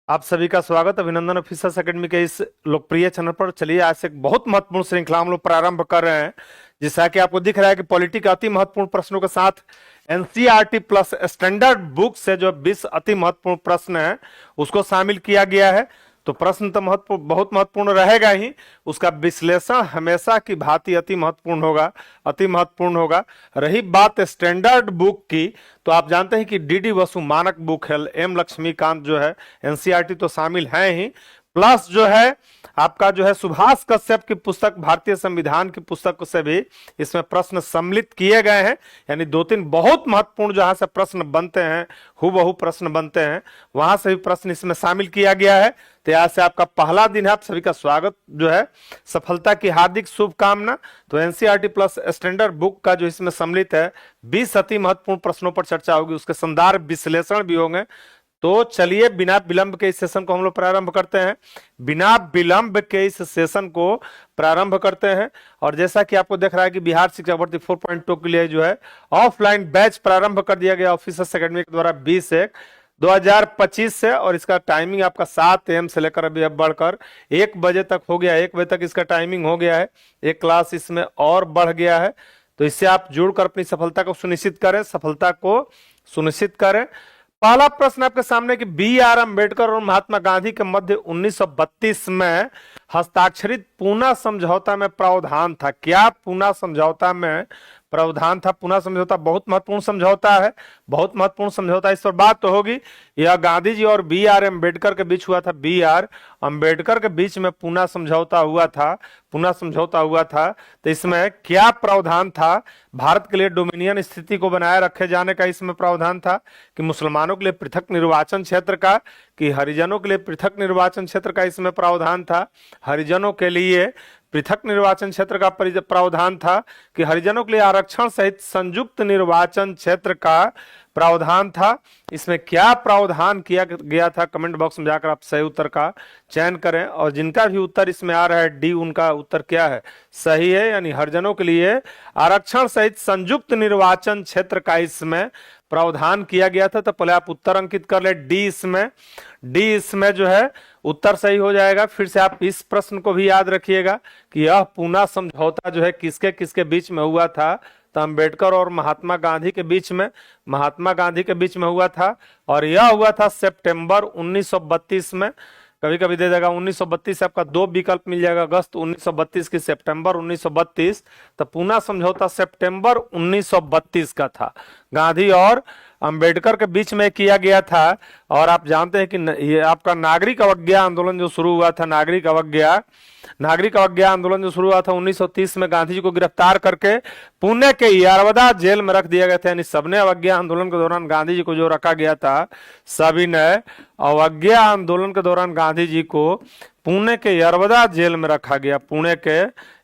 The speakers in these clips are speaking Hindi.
आप सभी का स्वागत अभिनंदन ऑफिसर्स एकेडमी के इस लोकप्रिय चैनल पर। चलिए आज से एक बहुत महत्वपूर्ण श्रृंखला हम लोग प्रारंभ कर रहे हैं। जैसा कि आपको दिख रहा है कि पॉलिटी के अति महत्वपूर्ण प्रश्नों के साथ एनसीईआरटी प्लस स्टैंडर्ड बुक से जो 20 अति महत्वपूर्ण प्रश्न है उसको शामिल किया गया है। तो प्रश्न तो बहुत महत्वपूर्ण रहेगा ही, उसका विश्लेषण हमेशा की भांति अति महत्वपूर्ण होगा, अति महत्वपूर्ण होगा। रही बात स्टैंडर्ड बुक की, तो आप जानते हैं कि डीडी वसु मानक बुक है, एम लक्ष्मीकांत जो है, एनसीईआरटी तो शामिल है ही, प्लस जो है आपका जो है सुभाष कश्यप की पुस्तक भारतीय संविधान की पुस्तक से भी इसमें प्रश्न सम्मिलित किए गए हैं। यानी दो तीन बहुत महत्वपूर्ण जहां से प्रश्न बनते हैं, हूबहू प्रश्न बनते हैं, वहां से भी प्रश्न इसमें शामिल किया गया है। तो आज से आपका पहला दिन है, आप सभी का स्वागत जो है, सफलता की हार्दिक शुभकामना। तो एनसीईआरटी प्लस स्टैंडर्ड बुक का जो इसमें सम्मिलित है 20 अति महत्वपूर्ण प्रश्नों पर चर्चा होगी, उसके संदर्भ विश्लेषण भी होंगे। तो चलिए बिना विलंब के इस सेशन को हम लोग प्रारंभ करते हैं, बिना विलंब के इस सेशन को प्रारंभ करते हैं। और जैसा कि आपको देख रहा है कि बिहार शिक्षा भर्ती 4.2 के लिए जो है ऑफलाइन बैच प्रारंभ कर दिया गया ऑफिसर्स एकेडमी के द्वारा 20/1/2025 से, और इसका टाइमिंग आपका 7 AM से लेकर अभी अब बढ़कर 1 बजे तक हो गया, 1 बजे तक इसका टाइमिंग हो गया है। एक क्लास इसमें और बढ़ गया है, तो इससे आप जुड़कर अपनी सफलता को सुनिश्चित करें, सफलता को सुनिश्चित करें। पहला प्रश्न आपके सामने कि B.R. अम्बेडकर और महात्मा गांधी के मध्य 1932 में हस्ताक्षरित पूना समझौता में प्रावधान था। क्या पूना समझौता में प्रावधान था? पूना समझौता बहुत महत्वपूर्ण समझौता है, बहुत महत्वपूर्ण समझौता, इस पर बात तो होगी। यह गांधी जी और B.R. अम्बेडकर के बीच हुआ था, B.R. अम्बेडकर के बीच में पूना समझौता हुआ था, पूना समझौता हुआ था। तो इसमें क्या प्रावधान था? भारत के लिए डोमिनियन स्थिति को बनाए रखे जाने का इसमें प्रावधान था, कि मुसलमानों के लिए पृथक निर्वाचन क्षेत्र का, कि हरिजनों के लिए पृथक निर्वाचन क्षेत्र का इसमें प्रावधान था, हरिजनों के लिए पृथक निर्वाचन क्षेत्र का प्रावधान था, कि हरिजनों के लिए आरक्षण सहित संयुक्त निर्वाचन क्षेत्र का प्रावधान था। इसमें क्या प्रावधान किया गया था? कमेंट बॉक्स में जाकर आप सही उत्तर का चयन करें, और जिनका भी उत्तर इसमें आ रहा है डी, उनका उत्तर क्या है? सही है, यानी हरिजनों के लिए आरक्षण सहित संयुक्त निर्वाचन क्षेत्र का इसमें प्रावधान किया गया था। तो पहले आप उत्तर अंकित कर ले, डी इसमें जो है उत्तर सही हो जाएगा। फिर से आप इस प्रश्न को भी याद रखिएगा कि यह पूना समझौता जो है किसके किसके बीच में हुआ था? तो अम्बेडकर और महात्मा गांधी के बीच में, महात्मा गांधी के बीच में हुआ था, और यह हुआ था सितंबर 1932 में। कभी कभी दे देगा 1932 से, आपका दो विकल्प मिल जाएगा, अगस्त 1932 की सितंबर 1932। तो पूना समझौता सितंबर 1932 का था, गांधी और अंबेडकर के बीच में किया गया था। और आप जानते हैं कि ये आपका नागरिक अवज्ञा आंदोलन जो शुरू हुआ था, नागरिक अवज्ञा आंदोलन जो शुरू हुआ था 1930 में, गांधी जी को गिरफ्तार करके पुणे के यरवदा जेल में रख दिया गया था। यानी सबने अवज्ञा आंदोलन के दौरान गांधी जी को जो रखा गया था, सभी ने अवज्ञा आंदोलन के दौरान गांधी जी को पुणे के यरवदा जेल में रखा गया, पुणे के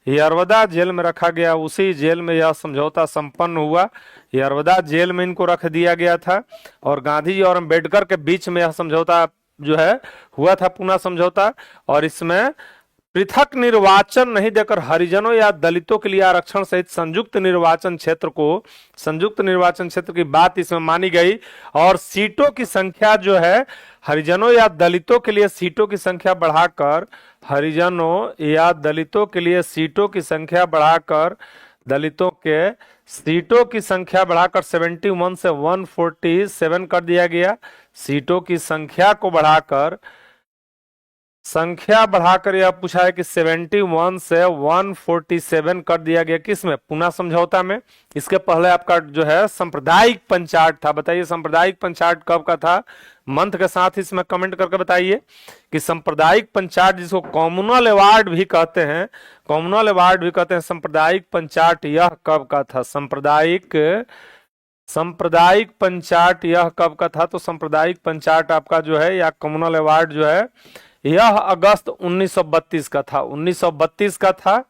यरवदा जेल में रखा गया। उसी जेल में यह समझौता संपन्न हुआ, यरवदा जेल में इनको रख दिया गया था, और गांधी जी और अम्बेडकर के बीच में यह समझौता जो है हुआ था, पूना समझौता। और इसमें पृथक निर्वाचन नहीं देकर हरिजनों या दलितों के लिए आरक्षण सहित संयुक्त निर्वाचन क्षेत्र को, संयुक्त निर्वाचन क्षेत्र की बात इसमें मानी गई। और सीटों की संख्या जो है हरिजनों या दलितों के लिए सीटों की संख्या बढ़ाकर, हरिजनों या दलितों के लिए सीटों की संख्या बढ़ाकर, दलितों के सीटों की संख्या बढ़ाकर 71 से 147 कर दिया गया। सीटों की संख्या को बढ़ाकर, संख्या बढ़ाकर यह पूछा है कि 71 से 147 कर दिया गया, किसमें? पूना समझौता में। इसके पहले आपका जो है सांप्रदायिक पंचायत था। बताइए सांप्रदायिक पंचायत कब का था? मंथ के साथ इसमें कमेंट करके बताइए कि सांप्रदायिक पंचायत, जिसको कॉम्युनल अवार्ड भी कहते हैं, कॉम्युनल अवार्ड भी कहते हैं, सांप्रदायिक पंचायत यह कब का था? सांप्रदायिक पंचायत यह कब का था? तो सांप्रदायिक पंचायत आपका जो है, या कॉम्युनल अवार्ड जो है, यह अगस्त 1932 का था, 1932 का था,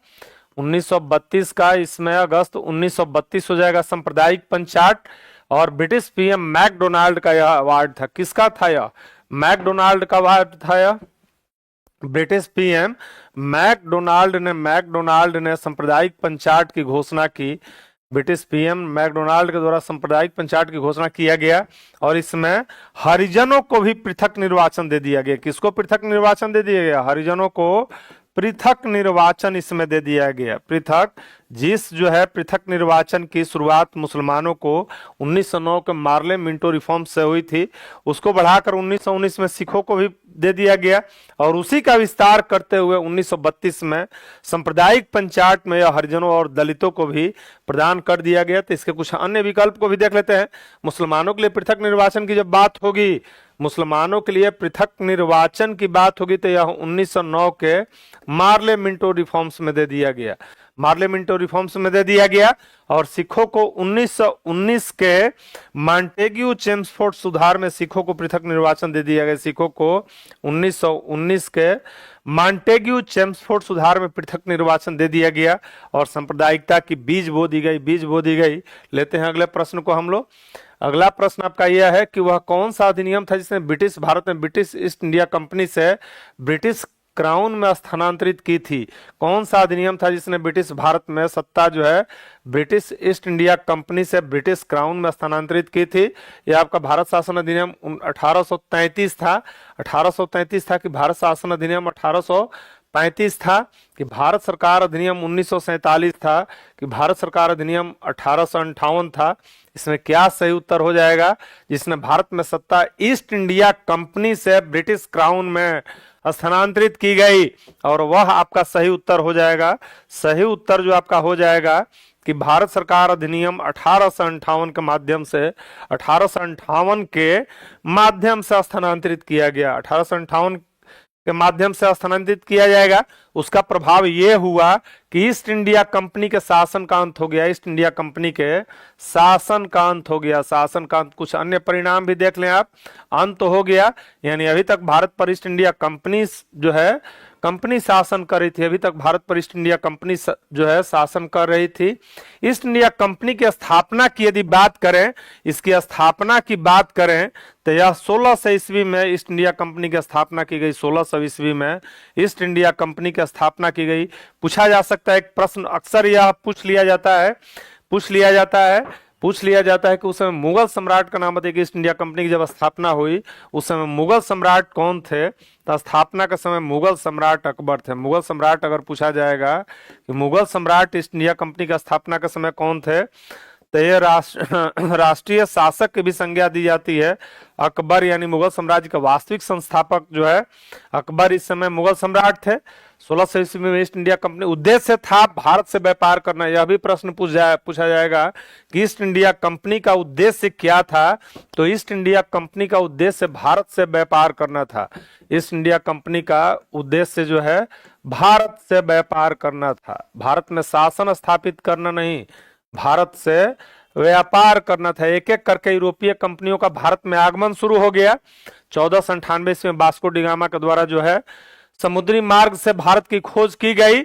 1932 का। इसमें अगस्त 1932 हो जाएगा सांप्रदायिक पंचायत। और ब्रिटिश पीएम मैकडोनाल्ड का यह अवार्ड था। किसका था यह? मैकडोनाल्ड का अवार्ड था यह, ब्रिटिश पीएम मैकडोनाल्ड ने सांप्रदायिक पंचायत की घोषणा की। ब्रिटिश पीएम मैकडोनाल्ड के द्वारा सांप्रदायिक पंचायत की घोषणा किया गया और इसमें हरिजनों को भी पृथक निर्वाचन दे दिया गया। किसको पृथक निर्वाचन दे दिया गया? हरिजनों को पृथक निर्वाचन इसमें दे दिया गया। पृथक पृथक निर्वाचन की शुरुआत मुसलमानों को 1909 के मार्ले मिंटो रिफॉर्म से हुई थी, उसको बढ़ाकर 1919 में सिखों को भी दे दिया गया और उसी का विस्तार करते हुए 1932 में सांप्रदायिक पंचायत में हरिजनों और दलितों को भी प्रदान कर दिया गया। तो इसके कुछ अन्य विकल्प को भी देख लेते हैं। मुसलमानों के लिए पृथक निर्वाचन की जब बात होगी, मुसलमानों के लिए पृथक निर्वाचन की बात होगी तो यह 1909 के मार्ले मिंटो रिफॉर्म्स में दे दिया गया। मार्ले मिंटो रिफॉर्म्स में दे दिया गया और सिखों को 1919 के मॉन्टेग्यू चेम्सफोर्ड सुधार में सिखों को पृथक निर्वाचन दे दिया गया। सिखों को 1919 के मॉन्टेग्यू चेम्सफोर्ड सुधार में पृथक निर्वाचन दे दिया गया और सांप्रदायिकता की बीज बो दी गई। लेते हैं अगले प्रश्न को हम लोग। अगला प्रश्न आपका यह है कि वह कौन सा अधिनियम था जिसने भारत में ब्रिटिश ईस्ट इंडिया कंपनी से ब्रिटिश क्राउन में स्थानांतरित की थी? कौन सा अधिनियम था जिसने ब्रिटिश भारत में सत्ता ब्रिटिश ईस्ट इंडिया कंपनी से ब्रिटिश क्राउन में स्थानांतरित की थी? यह आपका भारत शासन अधिनियम 1833 था। 1833 था कि भारत शासन अधिनियम 1835 था कि भारत सरकार अधिनियम 1947 था कि भारत सरकार अधिनियम 1858 था? इसमें क्या सही उत्तर हो जाएगा? जिसने भारत में सत्ता ईस्ट इंडिया कंपनी से ब्रिटिश क्राउन में स्थानांतरित की गई और वह आपका सही उत्तर हो जाएगा। सही उत्तर जो आपका हो जाएगा कि भारत सरकार अधिनियम 1858 के माध्यम से 1858 के माध्यम से स्थानांतरित किया गया। 1858 के माध्यम से स्थानांतरित किया जाएगा। उसका प्रभाव यह हुआ कि ईस्ट इंडिया कंपनी के शासन का अंत हो गया। ईस्ट इंडिया कंपनी के शासन का अंत हो गया। शासन का अंत। कुछ अन्य परिणाम भी देख लें आप। अंत हो गया यानी अभी तक भारत पर ईस्ट इंडिया कंपनी कंपनी शासन कर रही थी। अभी तक भारत पर ईस्ट इंडिया कंपनी शासन कर रही थी। ईस्ट इंडिया कंपनी की स्थापना की यदि बात करें, इसकी स्थापना की बात करें तो यह 1600 ईस्वी में ईस्ट इंडिया कंपनी की स्थापना की गई। 1600 ईस्वी में ईस्ट इंडिया कंपनी की स्थापना की गई। पूछा जा सकता है एक प्रश्न, अक्सर यह पूछ लिया जाता है कि उस समय मुगल सम्राट का नाम बताइए। ईस्ट इंडिया कंपनी की जब स्थापना हुई उस समय मुगल सम्राट कौन थे? तो स्थापना के समय मुगल सम्राट अकबर थे। मुगल सम्राट अगर पूछा जाएगा कि मुगल सम्राट ईस्ट इंडिया कंपनी का स्थापना के समय कौन थे, तो ये राष्ट्रीय शासक की भी संज्ञा दी जाती है। अकबर यानी मुगल साम्राज्य का वास्तविक संस्थापक अकबर इस समय मुगल सम्राट थे। 1600 ईस्वी में ईस्ट इंडिया कंपनी उद्देश्य था भारत से व्यापार करना। यह भी प्रश्न पूछा जाएगा कि ईस्ट इंडिया कंपनी का उद्देश्य क्या था? तो ईस्ट इंडिया कंपनी का उद्देश्य भारत से व्यापार करना था। ईस्ट इंडिया कंपनी का उद्देश्य भारत से व्यापार करना था। भारत में शासन स्थापित करना नहीं, भारत से व्यापार करना था। एक एक करके यूरोपीय कंपनियों का भारत में आगमन शुरू हो गया। 1498 में वास्को डी गामा के द्वारा समुद्री मार्ग से भारत की खोज की गई।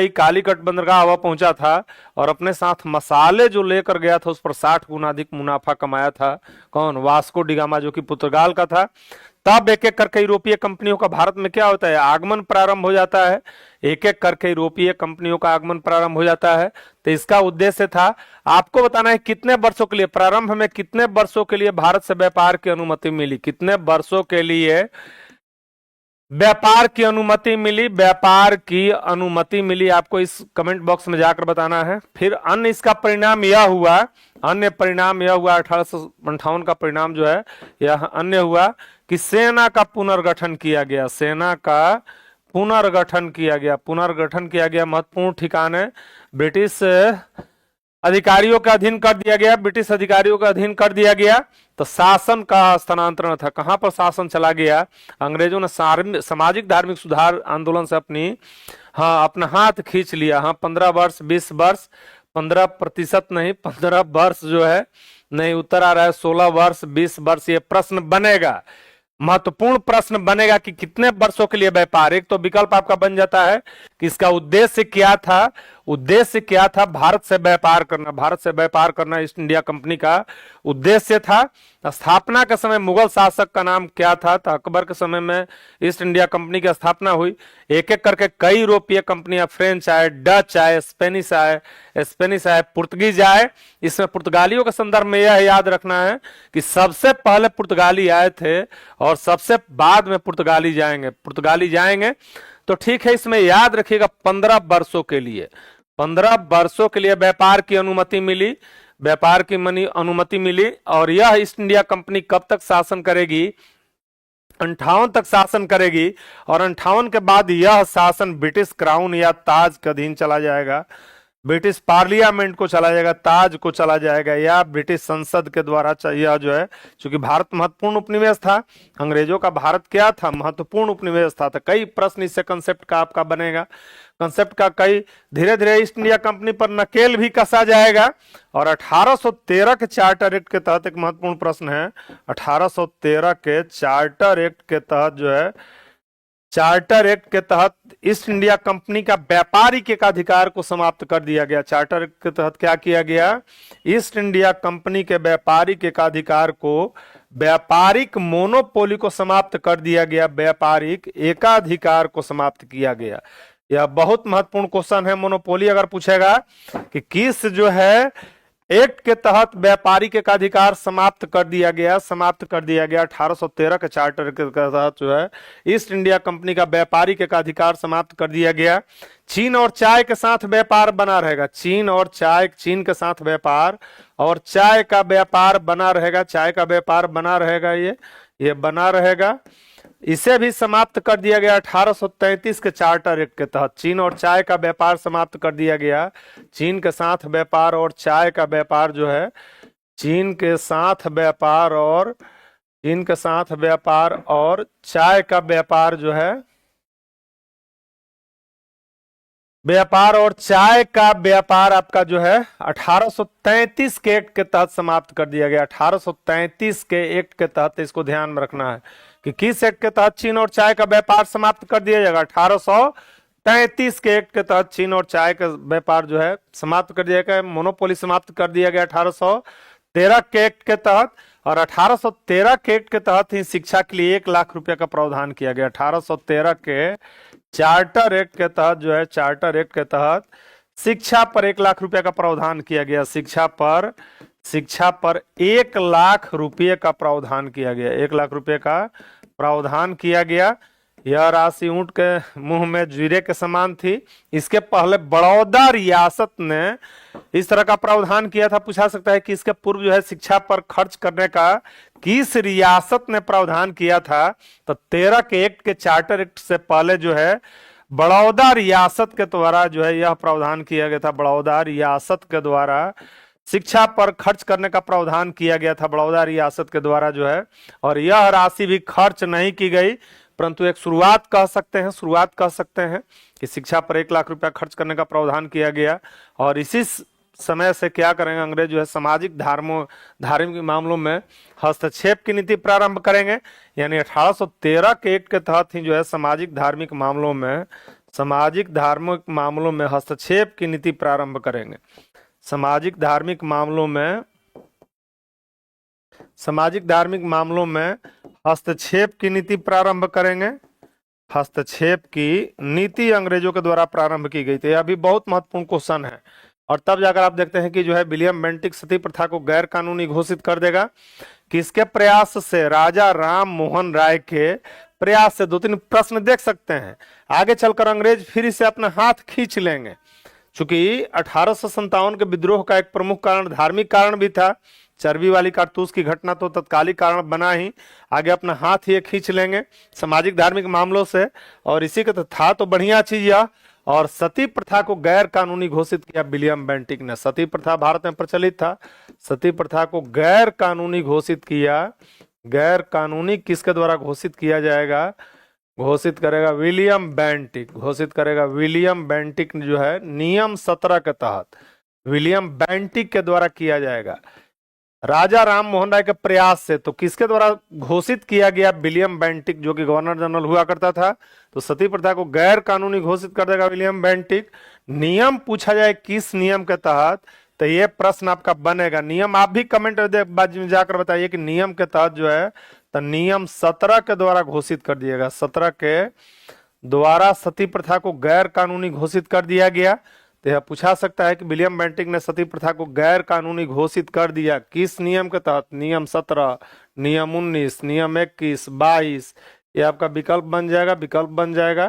कालीकट बंदरगाह वह पहुंचा था और अपने साथ मसाले जो लेकर गया था उस पर 60 गुना अधिक मुनाफा कमाया था। कौन? वास्को डी गामा, जो कि पुर्तगाल का था। तब एक एक करके यूरोपीय कंपनियों का भारत में क्या होता है? आगमन प्रारंभ हो जाता है। एक एक करके यूरोपीय कंपनियों का आगमन प्रारंभ हो जाता है। तो इसका उद्देश्य था आपको बताना है कितने वर्षों के लिए, प्रारंभ में कितने वर्षों के लिए भारत से व्यापार की अनुमति मिली। कितने वर्षों के लिए व्यापार की अनुमति मिली आपको इस कमेंट बॉक्स में जाकर बताना है। फिर अन्य इसका परिणाम यह हुआ 1858 का परिणाम यह अन्य हुआ कि सेना का पुनर्गठन किया गया। पुनर्गठन किया गया महत्वपूर्ण ठिकाने ब्रिटिश अधिकारियों का अधीन कर दिया गया। तो शासन का स्थानांतरण था। कहां पर शासन चला गया? अंग्रेजों ने सामाजिक धार्मिक सुधार आंदोलन से अपना हाथ खींच लिया। 15 वर्ष 20 वर्ष 15% नहीं, 15 वर्ष नहीं उत्तर आ रहा है। 16 वर्ष 20 वर्ष ये प्रश्न बनेगा, महत्वपूर्ण प्रश्न बनेगा कि कितने वर्षों के लिए व्यापार। एक तो विकल्प आपका बन जाता है कि इसका उद्देश्य क्या था। भारत से व्यापार करना ईस्ट इंडिया कंपनी का उद्देश्य था। स्थापना के समय मुगल शासक का नाम क्या था? तो अकबर के समय में ईस्ट इंडिया कंपनी की स्थापना हुई। एक एक करके कई यूरोपीय कंपनियां, फ्रेंच आए, डच आए, स्पेनिश आए, पुर्तगीज आए। इसमें पुर्तगालियों के संदर्भ में यह याद रखना है कि सबसे पहले पुर्तगाली आए थे और सबसे बाद में पुर्तगाली जाएंगे। तो ठीक है, इसमें याद रखिएगा 15 वर्षों के लिए, 15 वर्षों के लिए व्यापार की अनुमति मिली, अनुमति मिली। और यह ईस्ट इंडिया कंपनी कब तक शासन करेगी? 58 तक शासन करेगी। और 58 के बाद यह शासन ब्रिटिश क्राउन या ताज के अधीन चला जाएगा, ब्रिटिश पार्लियामेंट को चला जाएगा, ताज को चला जाएगा, या ब्रिटिश संसद के द्वारा यह जो है, चूंकि भारत महत्वपूर्ण उपनिवेश था, अंग्रेजों का भारत क्या था? महत्वपूर्ण उपनिवेश था। तो कई प्रश्न इससे कंसेप्ट का आपका बनेगा, कंसेप्ट का कई धीरे धीरे ईस्ट इंडिया कंपनी पर नकेल भी कसा जाएगा। और 1813 के चार्टर एक्ट के तहत एक महत्वपूर्ण प्रश्न है, 1813 के चार्टर एक्ट के तहत जो है, चार्टर एक्ट के तहत ईस्ट इंडिया कंपनी का व्यापारिक एकाधिकार को समाप्त कर दिया गया। चार्टर एक्ट के तहत क्या किया गया? ईस्ट इंडिया कंपनी के व्यापारिक एकाधिकार को, व्यापारिक मोनोपोली को समाप्त कर दिया गया, व्यापारिक एकाधिकार को समाप्त किया गया। यह बहुत महत्वपूर्ण क्वेश्चन है। मोनोपोली अगर पूछेगा कि किस जो है एक्ट के तहत व्यापारिक एकाधिकार समाप्त कर दिया गया, 1813 के चार्टर के तहत जो है ईस्ट इंडिया कंपनी का व्यापारिक एकाधिकार समाप्त कर दिया गया। चीन और चाय के साथ व्यापार बना रहेगा, चीन के साथ व्यापार और चाय का व्यापार बना रहेगा, ये बना रहेगा। इसे भी समाप्त कर दिया गया 1833 के चार्टर एक्ट के तहत। चीन और चाय का व्यापार समाप्त कर दिया गया। चीन के साथ व्यापार और चाय का व्यापार जो है, चीन के साथ व्यापार और चाय का व्यापार जो है, व्यापार और चाय का व्यापार आपका जो है 1833 के एक्ट के तहत समाप्त कर दिया गया। 1833 के एक्ट के तहत, इसको ध्यान में रखना है कि किस एक्ट के तहत चीन और चाय का व्यापार समाप्त कर दिया जाएगा। 1833 के एक्ट के तहत चीन और चाय का व्यापार जो है समाप्त कर दिया गया, मोनोपोली समाप्त कर दिया गया 1813 के एक्ट के तहत। और 1813 के एक्ट के तहत ही शिक्षा के लिए 1 लाख रुपए का प्रावधान किया गया। 1813 के चार्टर एक्ट के तहत जो है, चार्टर एक्ट के तहत शिक्षा पर 1 लाख रुपए का प्रावधान किया गया। शिक्षा पर 1 लाख रुपए का प्रावधान किया गया, 1 लाख रुपए का प्रावधान किया गया। यह राशि ऊंट के मुंह में जीरे के समान थी। इसके पहले बड़ौदा रियासत ने इस तरह का प्रावधान किया था। पूछा सकता है कि इसके पूर्व जो है शिक्षा पर खर्च करने का किस रियासत ने प्रावधान किया था? तो 13 के एक्ट के चार्टर एक्ट से पहले जो है बड़ौदा रियासत के द्वारा जो है यह प्रावधान किया गया था। बड़ौदा रियासत के द्वारा शिक्षा पर खर्च करने का प्रावधान किया गया था, बड़ौदा रियासत के द्वारा जो है। और यह राशि भी खर्च नहीं की गई, परंतु एक शुरुआत कह सकते हैं कि शिक्षा पर 1 लाख रुपया खर्च करने का प्रावधान किया गया। और इसी समय से क्या करेंगे अंग्रेज जो है, सामाजिक धार्मिक मामलों में हस्तक्षेप की नीति प्रारंभ करेंगे। यानी 1813 के एक्ट के तहत ही जो है सामाजिक धार्मिक मामलों में हस्तक्षेप की नीति प्रारंभ करेंगे। सामाजिक धार्मिक मामलों में हस्तक्षेप की नीति प्रारंभ करेंगे। हस्तक्षेप की नीति अंग्रेजों के द्वारा प्रारंभ की गई थी। यह भी बहुत महत्वपूर्ण क्वेश्चन है। और तब जाकर आप देखते हैं कि जो है विलियम बेंटिक सती प्रथा को गैर कानूनी घोषित कर देगा। किसके प्रयास से? राजा राम मोहन राय के प्रयास से। 2-3 प्रश्न देख सकते हैं। आगे चलकर अंग्रेज फिर इसे अपना हाथ खींच लेंगे, चूंकि 1857 के विद्रोह का एक प्रमुख कारण धार्मिक कारण भी था। चर्बी वाली कारतूस की घटना तो तत्कालिक कारण बना ही, आगे अपना हाथ ये खींच लेंगे सामाजिक धार्मिक मामलों से। और इसी का तो था तो बढ़िया चीज यह। और सती प्रथा को गैर कानूनी घोषित किया विलियम बेंटिक ने। सती प्रथा भारत में प्रचलित था, सती प्रथा को गैर कानूनी घोषित किया। गैर कानूनी किसके द्वारा घोषित किया जाएगा? घोषित करेगा विलियम बेंटिक जो है नियम 17 के तहत विलियम बेंटिक के द्वारा किया जाएगा। राजा राम मोहन राय के प्रयास से तो किसके द्वारा घोषित किया गया? विलियम बेंटिक, जो कि गवर्नर जनरल हुआ करता था। तो सती प्रथा को गैर कानूनी घोषित कर देगा विलियम बेंटिक। नियम पूछा जाए किस नियम के तहत? तो ये प्रश्न आपका बनेगा। नियम आप भी कमेंट में जाकर बताइए कि नियम के तहत जो है, तो नियम 17 के द्वारा घोषित कर दिएगा, 17 के द्वारा सती प्रथा को गैर कानूनी घोषित कर दिया गया। तो यह पूछा सकता है कि विलियम बेंटिक ने सती प्रथा को गैर कानूनी घोषित कर दिया किस नियम के तहत? नियम 17, नियम 19, नियम 21, 22, ये आपका विकल्प बन जाएगा, विकल्प बन जाएगा।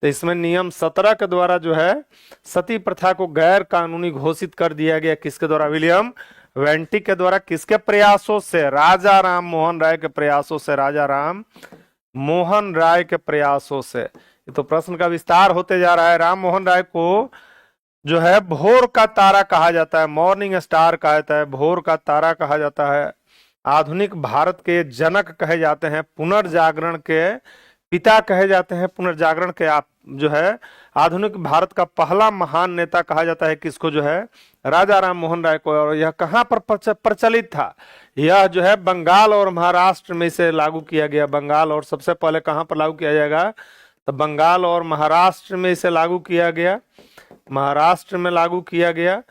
तो इसमें नियम 17 के द्वारा जो है सती प्रथा को गैर कानूनी घोषित कर दिया गया, किसके द्वारा? विलियम बेंटिक के द्वारा। किसके प्रयासों से? राजा राम मोहन राय के प्रयासों से, राजा राम मोहन राय के प्रयासों से। ये तो प्रश्न का विस्तार होते जा रहा है। राम मोहन राय को जो है भोर का तारा कहा जाता है, मॉर्निंग स्टार कहा जाता है, भोर का तारा कहा जाता है, आधुनिक भारत के जनक कहे जाते हैं, पुनर्जागरण के पिता कहे जाते हैं, पुनर्जागरण के आप जो है आधुनिक भारत का पहला महान नेता कहा जाता है किसको? जो है राजा राम मोहन राय को। और यह कहां पर प्रचलित था? यह जो है बंगाल और महाराष्ट्र में इसे लागू किया गया। बंगाल और सबसे पहले कहां पर लागू किया जाएगा? तो बंगाल और महाराष्ट्र में इसे लागू किया गया, महाराष्ट्र में लागू किया गया।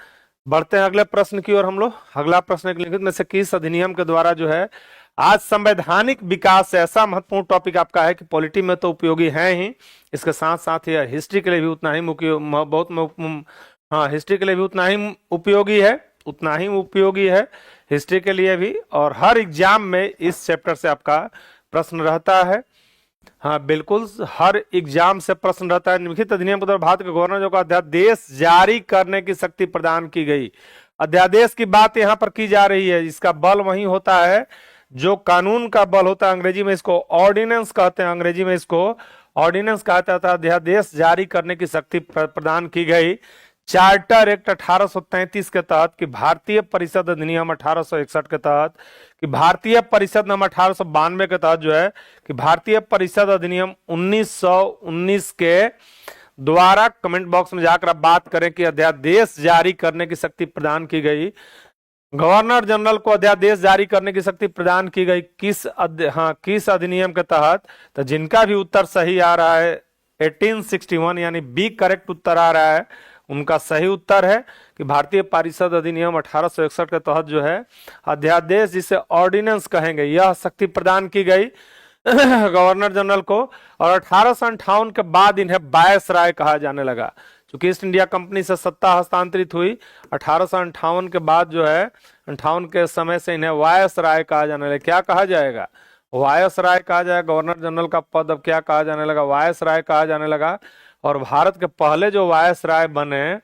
बढ़ते हैं अगले प्रश्न की ओर हम लोग। अगला प्रश्न लिखित में से किस अधिनियम के द्वारा जो है आज संवैधानिक विकास से, ऐसा महत्वपूर्ण टॉपिक आपका है कि पॉलिटी में तो उपयोगी है ही, इसके साथ साथ यह हिस्ट्री के लिए भी उतना ही हिस्ट्री के लिए भी उतना ही उपयोगी है, उतना ही उपयोगी है हिस्ट्री के लिए भी। और हर एग्जाम में इस चैप्टर से आपका प्रश्न रहता है। हाँ बिल्कुल, हर एग्जाम से प्रश्न रहता है। निम्नलिखित अधिनियम के द्वारा भारत के गवर्नर जो का अध्यादेश जारी करने की शक्ति प्रदान की गई। अध्यादेश की बात यहाँ पर की जा रही है। इसका बल वही होता है जो कानून का बल होता है। अंग्रेजी में इसको ऑर्डिनेंस कहते हैं, अंग्रेजी में इसको ऑर्डिनेंस कहता था। अध्यादेश जारी करने की शक्ति प्रदान की गई चार्टर एक्ट 1833 के तहत, कि भारतीय परिषद अधिनियम 1861 के तहत, कि भारतीय परिषद नाम 1892 के तहत जो है, कि भारतीय परिषद अधिनियम 1919 के द्वारा। कमेंट बॉक्स में जाकर आप बात करें कि अध्यादेश जारी करने की शक्ति प्रदान की गई। गवर्नर जनरल को अध्यादेश जारी करने की शक्ति प्रदान की गई किस अधिनियम के तहत? तो जिनका भी उत्तर सही आ रहा है 1861 यानी बी करेक्ट उत्तर आ रहा है, उनका सही उत्तर है कि भारतीय परिषद अधिनियम 1861 के तहत जो है अध्यादेश, जिसे ऑर्डिनेंस कहेंगे, यह शक्ति प्रदान की गई गवर्नर जनरल को। और 1858 के बाद इन्हें वायसराय कहा जाने लगा। चूंकि ईस्ट इंडिया कंपनी से सत्ता हस्तांतरित हुई 1858 के बाद जो है, 58 के समय से इन्हें वायसराय कहा जाने लगा। क्या कहा जाएगा? वायसराय कहा जाएगा। गवर्नर जनरल का पद अब क्या कहा जाने लगा? वायसराय कहा जाने लगा। और भारत के पहले जो वायसराय बने,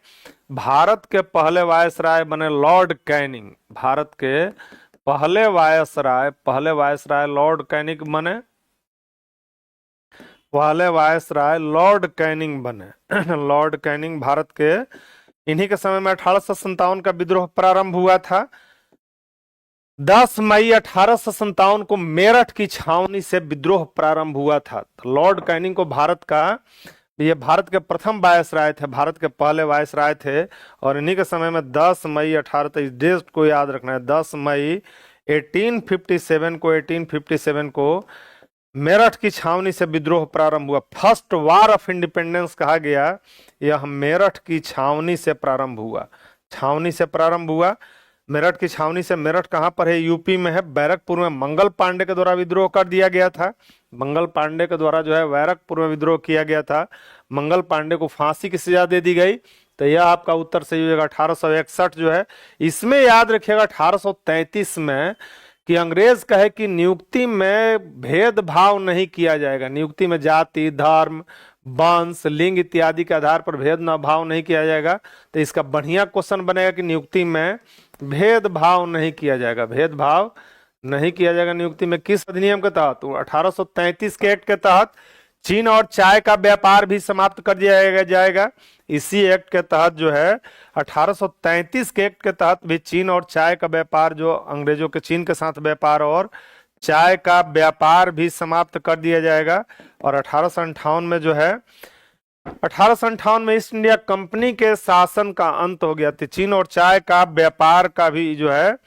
भारत के पहले वायसराय बने लॉर्ड कैनिंग। भारत के पहले वायसराय लॉर्ड कैनिंग बने, पहले वायसराय लॉर्ड कैनिंग बने लॉर्ड कैनिंग भारत के। इन्हीं के समय में 1857 का विद्रोह प्रारंभ हुआ था। 10 मई 1857 को मेरठ की छावनी से विद्रोह प्रारंभ हुआ था। लॉर्ड कैनिंग को ये भारत के प्रथम वायसराय थे, भारत के पहले वायसराय थे। और इन्हीं के समय में 10 मई 18, डेट को याद रखना है, 10 मई 1857 को मेरठ की छावनी से विद्रोह प्रारंभ हुआ। फर्स्ट वार ऑफ इंडिपेंडेंस कहा गया, यह मेरठ की छावनी से प्रारंभ हुआ। छावनी से प्रारंभ हुआ, मेरठ की छावनी से। मेरठ कहां पर है? यूपी में है। बैरकपुर में मंगल पांडे के द्वारा विद्रोह कर दिया गया था। मंगल पांडे के द्वारा जो है बैरकपुर में विद्रोह किया गया था। मंगल पांडे को फांसी की सजा दे दी गई। तो यह आपका उत्तर सही होगा 1861 जो है। इसमें याद रखिएगा 1833 में कि अंग्रेज कहे कि नियुक्ति में भेदभाव नहीं किया जाएगा। नियुक्ति में जाति, धर्म, वंश, लिंग इत्यादि के आधार पर भेदभाव नहीं किया जाएगा। तो इसका बढ़िया क्वेश्चन बनेगा कि नियुक्ति में भेदभाव नहीं किया जाएगा, भेदभाव नहीं किया जाएगा नियुक्ति में। किस अधिनियम के तहत? 1833 के एक्ट के तहत चीन और चाय का व्यापार भी समाप्त कर दिया जाएगा। इसी एक्ट के तहत जो है 1833 के एक्ट के तहत भी चीन और चाय का व्यापार, जो अंग्रेजों के चीन के साथ व्यापार और चाय का व्यापार भी समाप्त कर दिया जाएगा। और 1858 में जो है 1858 में ईस्ट इंडिया कंपनी के शासन का अंत हो गया। तो चीन और चाय का व्यापार का भी जो है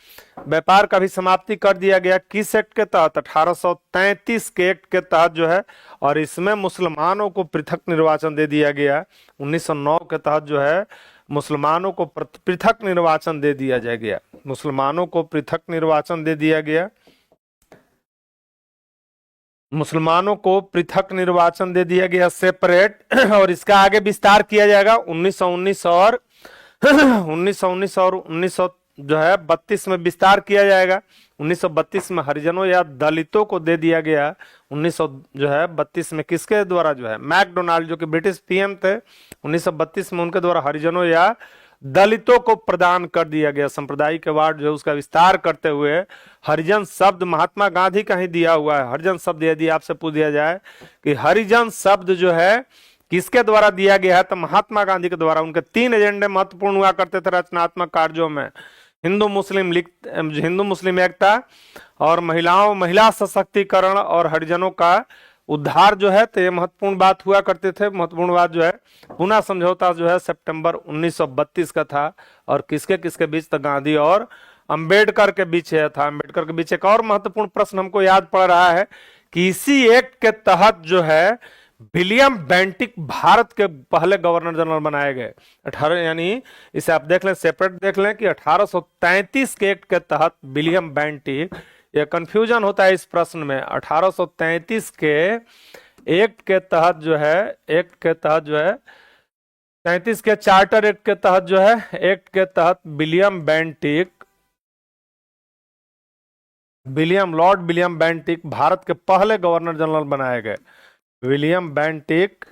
व्यापार का भी समाप्ति कर दिया गया। किस एक्ट के तहत? 1833 के एक्ट के तहत जो है। और इसमें मुसलमानों को पृथक निर्वाचन दे दिया गया। 1909 के तहत जो है मुसलमानों को पृथक निर्वाचन दे दिया गया। मुसलमानों को पृथक निर्वाचन दे दिया गया। मुसलमानों को पृथक निर्वाचन दे दिया गया, सेपरेट। और इसका आगे विस्तार किया जाएगा 1919 और 1919 और 1900 जो है 32 में विस्तार किया जाएगा। 1932 में हरिजनों या दलितों को दे दिया गया। 1900 जो है 32 में किसके द्वारा, जो है मैकडोनाल्ड जो कि ब्रिटिश पीएम थे, 1932 में उनके द्वारा हरिजनों या दलितों को प्रदान कर दिया गया। सांप्रदायिक अवार्ड जो है उसका विस्तार करते हुए हरिजन शब्द महात्मा गांधी का ही दिया हुआ है। हरिजन शब्द यदि आपसे पूछ दिया जाए कि हरिजन शब्द जो है किसके द्वारा दिया गया है, तो महात्मा गांधी के द्वारा। उनके 3 एजेंडे महत्वपूर्ण हुआ करते थे रचनात्मक कार्यों में, हिंदू मुस्लिम एकता और महिला सशक्तिकरण और हरिजनों का उद्धार जो है, तो ये महत्वपूर्ण बात हुआ करते थे। महत्वपूर्ण बात जो है पूना समझौता जो है सितंबर 1932 का था, और किसके किसके बीच, तो गांधी और अंबेडकर के बीच था। अंबेडकर के बीच एक और महत्वपूर्ण प्रश्न हमको याद पड़ रहा है कि इसी एक्ट के तहत जो है विलियम बेंटिक भारत के पहले गवर्नर जनरल बनाए गए। 18 यानी इसे आप देख लें, सेपरेट देख लें कि 1833 के एक्ट के तहत विलियम बेंटिक, यह कंफ्यूजन होता है इस प्रश्न में, 1833 के एक्ट के तहत जो है 33 के चार्टर एक्ट के तहत जो है, एक्ट के तहत लॉर्ड विलियम बेंटिक भारत के पहले गवर्नर जनरल बनाए गए। विलियम बेंटिक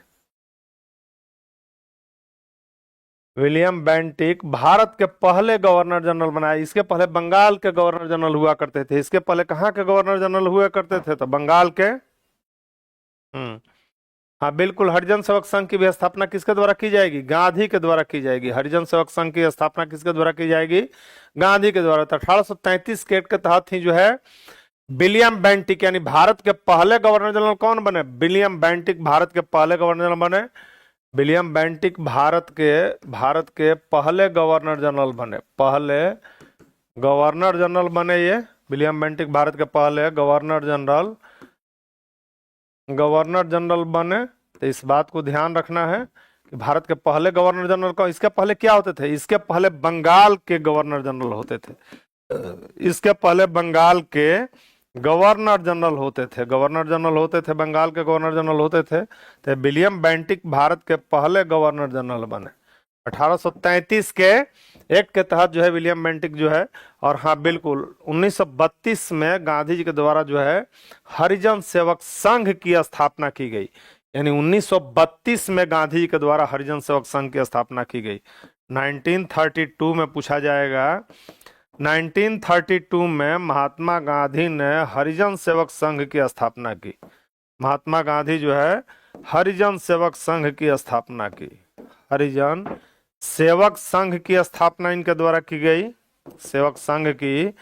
भारत के पहले गवर्नर जनरल बनाए। इसके पहले बंगाल के गवर्नर जनरल हुआ करते थे। इसके पहले कहाँ के गवर्नर जनरल हुआ करते थे, तो बंगाल के। हाँ बिल्कुल, हरिजन सेवक संघ की भी स्थापना किसके द्वारा की जाएगी, गांधी के द्वारा की जाएगी। हरिजन सेवक संघ की स्थापना किसके द्वारा की जाएगी, गांधी के द्वारा। तो 1833 के एक्ट के तहत ही जो है विलियम बेंटिक यानी भारत के पहले गवर्नर जनरल कौन बने, विलियम बेंटिक भारत के पहले गवर्नर जनरल बने। विलियम बेंटिक भारत के पहले गवर्नर जनरल बने। ये विलियम बेंटिक भारत के पहले गवर्नर जनरल बने। तो इस बात को ध्यान रखना है कि भारत के पहले गवर्नर जनरल को, इसके पहले क्या होते थे, इसके पहले बंगाल के गवर्नर जनरल होते थे। इसके पहले बंगाल के गवर्नर जनरल होते थे, बंगाल के गवर्नर जनरल होते थे। तो विलियम बेंटिक भारत के पहले गवर्नर जनरल बने 1833 के एक्ट के तहत जो है विलियम बेंटिक जो है। और हाँ बिल्कुल 1932 में गांधी जी के द्वारा जो है हरिजन सेवक संघ की स्थापना की गई। यानी 1932 में गांधी जी के द्वारा हरिजन सेवक संघ की स्थापना की गई। 1932 में पूछा जाएगा, 1932 में महात्मा गांधी ने हरिजन सेवक संघ की स्थापना की। महात्मा गांधी जो है हरिजन सेवक संघ की स्थापना की। हरिजन सेवक संघ की स्थापना इनके द्वारा की गई। सेवक संघ की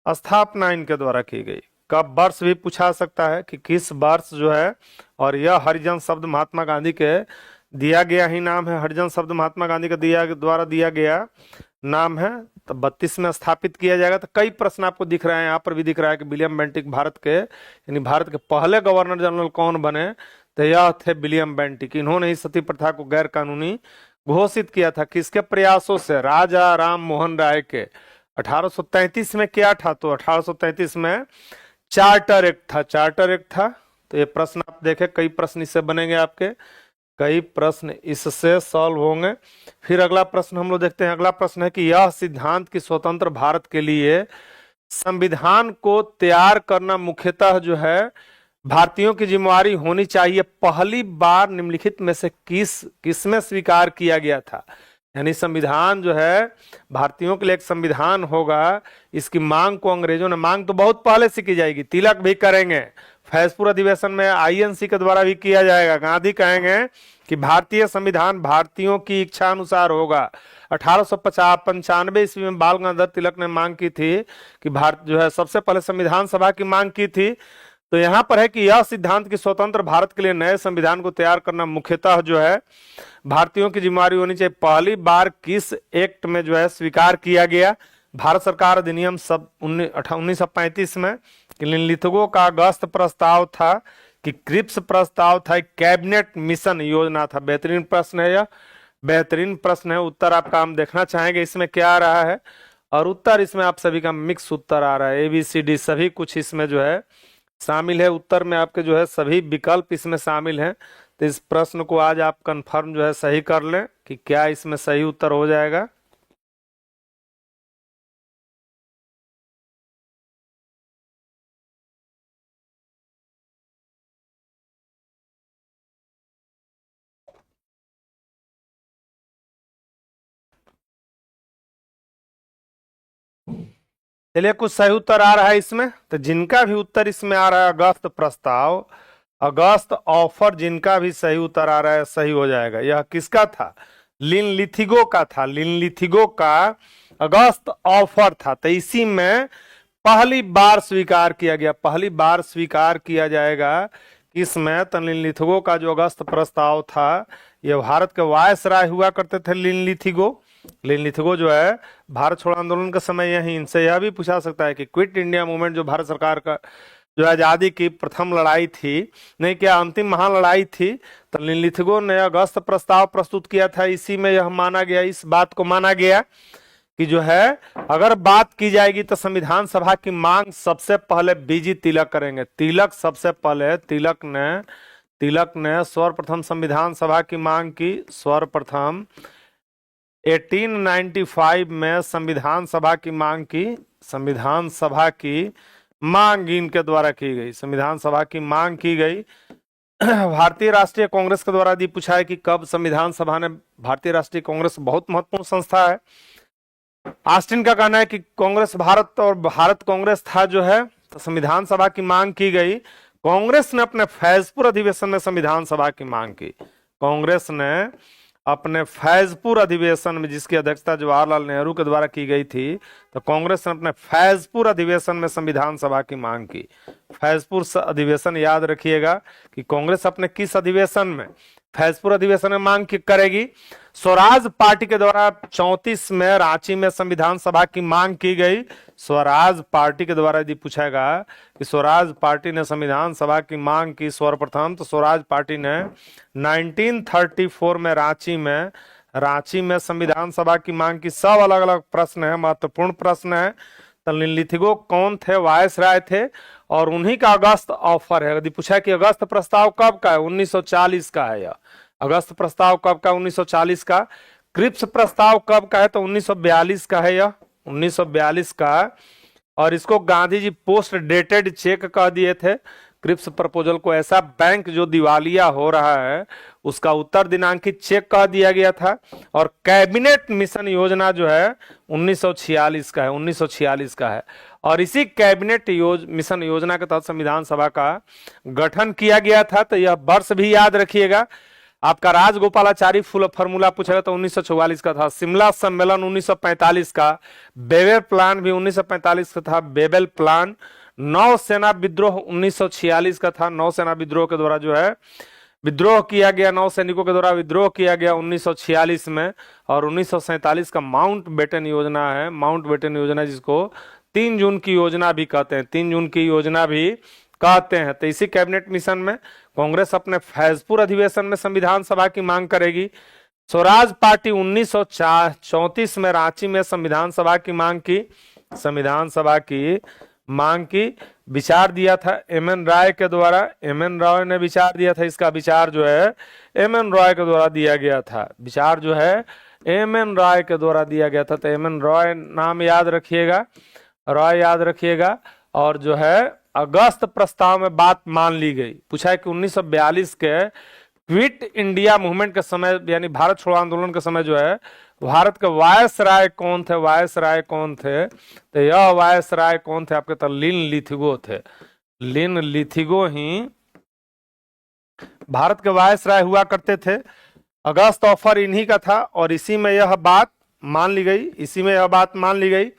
स्थापना इनके द्वारा की गई। कब, वर्ष भी पूछा सकता है कि किस वर्ष जो है। और यह हरिजन शब्द महात्मा गांधी के दिया गया ही नाम है। हरिजन शब्द महात्मा गांधी के द्वारा दिया गया नाम है। तो 32 में स्थापित किया जाएगा। तो कई प्रश्न आपको दिख रहे हैं, यहाँ पर भी दिख रहा है कि विलियम बेंटिक भारत के पहले गवर्नर जनरल कौन बने, तो यह थे विलियम बेंटिक। इन्होंने ही सती प्रथा को गैर कानूनी घोषित किया था। किसके प्रयासों से, राजा राम मोहन राय के। 1833 में क्या था, तो 1833 में चार्टर एक्ट था। तो ये प्रश्न आप देखें, कई प्रश्न इससे बनेंगे आपके, कई प्रश्न इससे सॉल्व होंगे। फिर अगला प्रश्न हम लोग देखते हैं। अगला प्रश्न है कि यह सिद्धांत की स्वतंत्र भारत के लिए संविधान को तैयार करना मुख्यतः जो है भारतीयों की जिम्मेवारी होनी चाहिए, पहली बार निम्नलिखित में से किसमें स्वीकार किया गया था। यानी संविधान जो है भारतीयों के लिए एक संविधान होगा, इसकी मांग को अंग्रेजों ने, मांग तो बहुत पहले से की जाएगी, तिलक भी करेंगे, फैजपुर अधिवेशन में आईएनसी के द्वारा भी किया जाएगा। गांधी कहेंगे कि भारतीय संविधान भारतीयों की इच्छा अनुसार होगा। 1895 ईस्वी में बाल गंगाधर तिलक ने मांग की थी कि भारत जो है सबसे पहले संविधान सभा की मांग की थी। तो यहां पर है कि यह सिद्धांत की स्वतंत्र भारत के लिए नए संविधान को तैयार करना मुख्यतः जो है भारतीयों की जिम्मेवारी होनी चाहिए। पहली बार किस एक्ट में जो है स्वीकार किया गया, भारत सरकार अधिनियम सब 1935 में। निम्नलिखितों का अगस्त प्रस्ताव था कि क्रिप्स प्रस्ताव था, कैबिनेट मिशन योजना था। बेहतरीन प्रश्न है यह। बेहतरीन प्रश्न है। उत्तर आपका हम देखना चाहेंगे इसमें क्या आ रहा है, और उत्तर इसमें आप सभी का मिक्स उत्तर आ रहा है, ABCD सभी कुछ इसमें जो है शामिल है। उत्तर में आपके जो है सभी विकल्प इसमें शामिल हैं। तो इस प्रश्न को आज आप कंफर्म जो है सही कर लें कि क्या इसमें सही उत्तर हो जाएगा। चलिए, कुछ सही उत्तर आ रहा है इसमें। तो जिनका भी उत्तर इसमें आ रहा है अगस्त प्रस्ताव, अगस्त ऑफर, जिनका भी सही उत्तर आ रहा है सही हो जाएगा। यह किसका था? लिनलिथिगो का था। लिनलिथिगो का अगस्त ऑफर था। तो इसी में पहली बार स्वीकार किया गया, पहली बार स्वीकार किया जाएगा किसमें? तो लिनलिथिगो का जो अगस्त प्रस्ताव था, यह भारत के वायसराय हुआ करते थे लिनलिथिगो। लिनलिथिगो जो है भारत छोड़ो आंदोलन के समय यही, इनसे यह भी पूछा सकता है कि क्विट इंडिया मूवमेंट जो भारत सरकार का जो आजादी की प्रथम लड़ाई थी, नहीं क्या अंतिम महालड़ाई थी, तो लिनलिथिगो ने अगस्त प्रस्ताव प्रस्तुत किया था। इसी में यह माना गया, इस बात को माना गया कि जो है अगर बात की जाएगी तो संविधान सभा की मांग सबसे पहले बीजी तिलक करेंगे। तिलक सबसे पहले, तिलक ने सर्वप्रथम संविधान सभा की मांग की। सर्वप्रथम 1895 में संविधान सभा की मांग की। संविधान सभा की मांग इनके द्वारा की गई, संविधान सभा की मांग की गई। भारतीय राष्ट्रीय कांग्रेस के द्वारा यदि पूछा है कि कब संविधान सभा ने, भारतीय राष्ट्रीय कांग्रेस बहुत महत्वपूर्ण संस्था है। ऑस्टिन का कहना है कि कांग्रेस भारत और भारत कांग्रेस था जो है, तो संविधान सभा की मांग की गई। कांग्रेस ने अपने फैजपुर अधिवेशन में संविधान सभा की मांग की। कांग्रेस ने अपने फैजपुर अधिवेशन में, जिसकी अध्यक्षता जवाहरलाल नेहरू के द्वारा की गई थी, तो कांग्रेस ने अपने फैजपुर अधिवेशन में संविधान सभा की मांग की। फैजपुर अधिवेशन याद रखिएगा कि कांग्रेस अपने किस अधिवेशन में? फैजपुर अधिवेशन में मांग करेगी। स्वराज पार्टी के द्वारा 34 में रांची में संविधान सभा की मांग की गई। स्वराज पार्टी के द्वारा यदि पूछेगा कि स्वराज पार्टी ने संविधान सभा की मांग की सर्वप्रथम, तो स्वराज पार्टी ने 1934 में रांची में संविधान सभा की मांग की। सब अलग अलग प्रश्न है, महत्वपूर्ण प्रश्न है। तो लिनलिथिगो कौन थे? वायसराय थे, और उन्हीं का अगस्त ऑफर है। यदि पूछा कि अगस्त प्रस्ताव कब का है? 1940 का है। यह अगस्त प्रस्ताव कब का? 1940 का। क्रिप्स प्रस्ताव कब का है? तो 1942 का है। यह 1942 का। और इसको Gandhi ji post dated cheque कह दिए थे। क्रिप्स प्रपोजल को ऐसा बैंक जो दिवालिया हो रहा है उसका उत्तर दिनांकित चेक कह दिया गया था। और कैबिनेट मिशन योजना जो है 1946 का है, 1946 का है। और इसी कैबिनेट मिशन योजना के तहत संविधान सभा का गठन किया गया था। तो यह वर्ष भी याद रखिएगा। आपका राजगोपालाचारी फॉर्मूला पूछेगा तो 1944 का था। शिमला सम्मेलन 1945 का। बेबेल प्लान भी 1945 का था, बेबेल प्लान। नौसेना विद्रोह 1946 का था। नौसेना विद्रोह के द्वारा जो है विद्रोह किया गया, नौ सैनिकों के द्वारा विद्रोह किया गया 1946 में। और 1947 का माउंट बेटन योजना है, माउंट बेटन योजना, जिसको 3 जून की योजना भी कहते हैं, 3 जून की योजना भी कहते हैं। तो इसी कैबिनेट मिशन में कांग्रेस अपने फैजपुर अधिवेशन में संविधान सभा की मांग करेगी। स्वराज पार्टी 1934 में रांची में संविधान सभा की मांग की। संविधान सभा की मांग की, विचार दिया था एमएन राय के द्वारा। एमएन रॉय ने विचार दिया था। इसका विचार जो है एमएन रॉय के द्वारा दिया गया था। विचार जो है एमएन रॉय के द्वारा दिया गया था। तो एमएन रॉय नाम याद रखिएगा, रॉय याद रखिएगा। और जो है अगस्त प्रस्ताव में बात मान ली गई। पूछा है कि 1942 के क्विट इंडिया मूवमेंट के समय, यानी भारत छोड़ो आंदोलन के समय जो है भारत के वायसराय कौन थे? वायसराय कौन थे? तो यह वायसराय कौन थे आपके? तो लिनलिथिगो थे। लिनलिथिगो ही भारत के वायसराय हुआ करते थे। अगस्त ऑफर इन्हीं का था और इसी में यह बात मान ली गई, इसी में यह बात मान ली गई।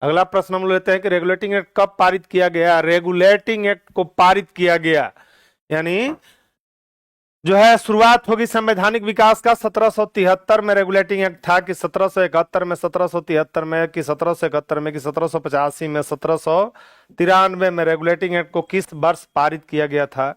अगला प्रश्न हम लेते हैं कि रेगुलेटिंग एक्ट कब पारित किया गया? रेगुलेटिंग एक्ट को पारित किया गया, यानी जो है शुरुआत होगी संवैधानिक विकास का 1773 में रेगुलेटिंग एक्ट था कि 1771 में, 1773 में कि 1771 में कि 1785 में, 1793 में रेगुलेटिंग एक्ट को किस वर्ष पारित किया गया था?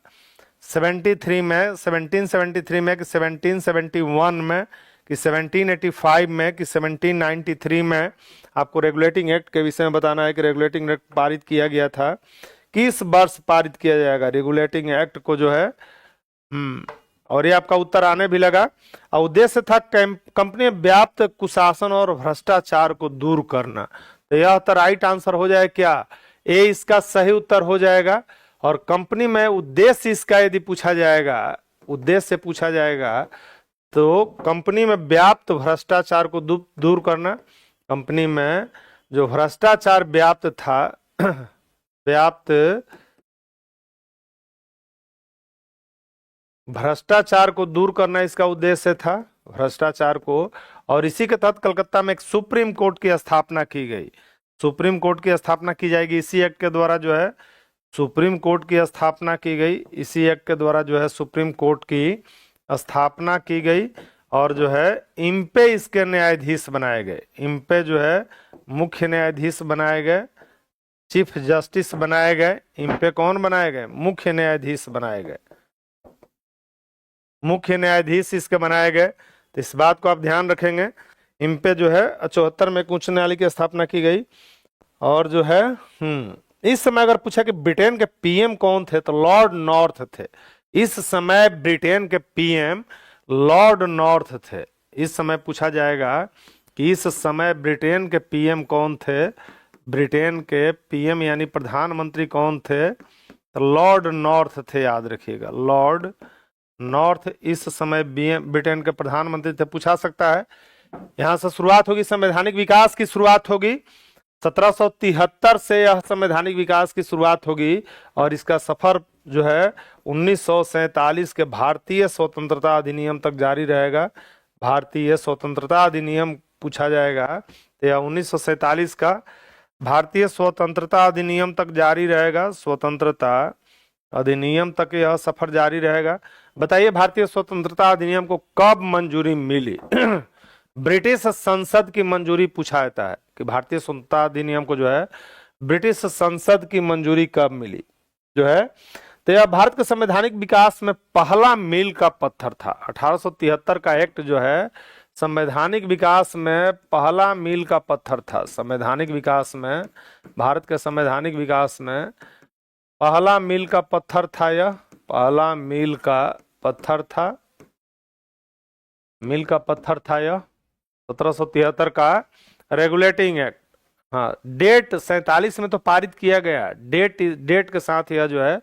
73 में, 1773 में कि 1771 में कि 1785 में कि 1793 में आपको रेगुलेटिंग एक्ट के विषय में बताना है कि रेगुलेटिंग एक्ट पारित किया गया था, किस वर्ष पारित किया जाएगा रेगुलेटिंग एक्ट को जो है। और ये आपका उत्तर आने भी लगा। और उद्देश्य था कंपनी में व्याप्त कुशासन और भ्रष्टाचार को दूर करना। तो यह तो राइट आंसर हो जाए क्या, ए इसका सही उत्तर हो जाएगा। और कंपनी में उद्देश्य इसका यदि पूछा जाएगा, उद्देश्य पूछा जाएगा तो कंपनी में व्याप्त भ्रष्टाचार को दूर करना। कंपनी में जो भ्रष्टाचार व्याप्त था व्याप्त भ्रष्टाचार को दूर करना इसका उद्देश्य था, भ्रष्टाचार को। और इसी के तहत कलकत्ता में एक सुप्रीम कोर्ट की स्थापना की गई। सुप्रीम कोर्ट की स्थापना की जाएगी इसी एक्ट के द्वारा जो है, सुप्रीम कोर्ट की स्थापना की गई इसी एक्ट के द्वारा जो है, सुप्रीम कोर्ट की स्थापना की गई। और जो है इम्पे इसके न्यायाधीश बनाए गए, इम्पे जो है मुख्य न्यायाधीश बनाए गए, चीफ जस्टिस बनाए गए। इम्पे कौन बनाए गए, मुख्य न्यायाधीश बनाए गए, मुख्य न्यायाधीश इसके बनाए गए। तो इस बात को आप ध्यान रखेंगे। इम्पे जो है 74 में उच्च न्यायालय की स्थापना की गई। और जो है इस समय अगर पूछा कि ब्रिटेन के पीएम कौन थे तो लॉर्ड नॉर्थ थे। इस समय ब्रिटेन के पीएम लॉर्ड नॉर्थ थे। इस समय पूछा जाएगा कि इस समय ब्रिटेन के पीएम कौन थे, ब्रिटेन के पीएम यानी प्रधानमंत्री कौन थे, तो लॉर्ड नॉर्थ थे, याद रखिएगा लॉर्ड नॉर्थ इस समय ब्रिटेन के प्रधानमंत्री थे। पूछा सकता है। यहां से शुरुआत होगी, संवैधानिक विकास की शुरुआत होगी 1773 से, यह संवैधानिक विकास की शुरुआत होगी। और इसका सफर जो है 1947 के भारतीय स्वतंत्रता अधिनियम तक जारी रहेगा। भारतीय स्वतंत्रता अधिनियम पूछा जाएगा तो यह 1947 का भारतीय स्वतंत्रता अधिनियम तक जारी रहेगा। स्वतंत्रता अधिनियम तक यह सफर जारी रहेगा। बताइए भारतीय स्वतंत्रता अधिनियम को कब मंजूरी मिली? ब्रिटिश संसद की मंजूरी पूछा जाता है कि भारतीय स्वतंत्रता अधिनियम को जो है ब्रिटिश संसद की मंजूरी कब मिली जो है। तो यह भारत के संवैधानिक विकास में पहला मील का पत्थर था। 1873 का एक्ट जो है संवैधानिक विकास में पहला मील का पत्थर था। संवैधानिक विकास में, भारत के संवैधानिक विकास में पहला मील का पत्थर था। यह पहला मील का पत्थर था, मील का पत्थर था यह 1773 का रेगुलेटिंग एक्ट। हाँ, डेट 47 में तो पारित किया गया। डेट के साथ यह जो है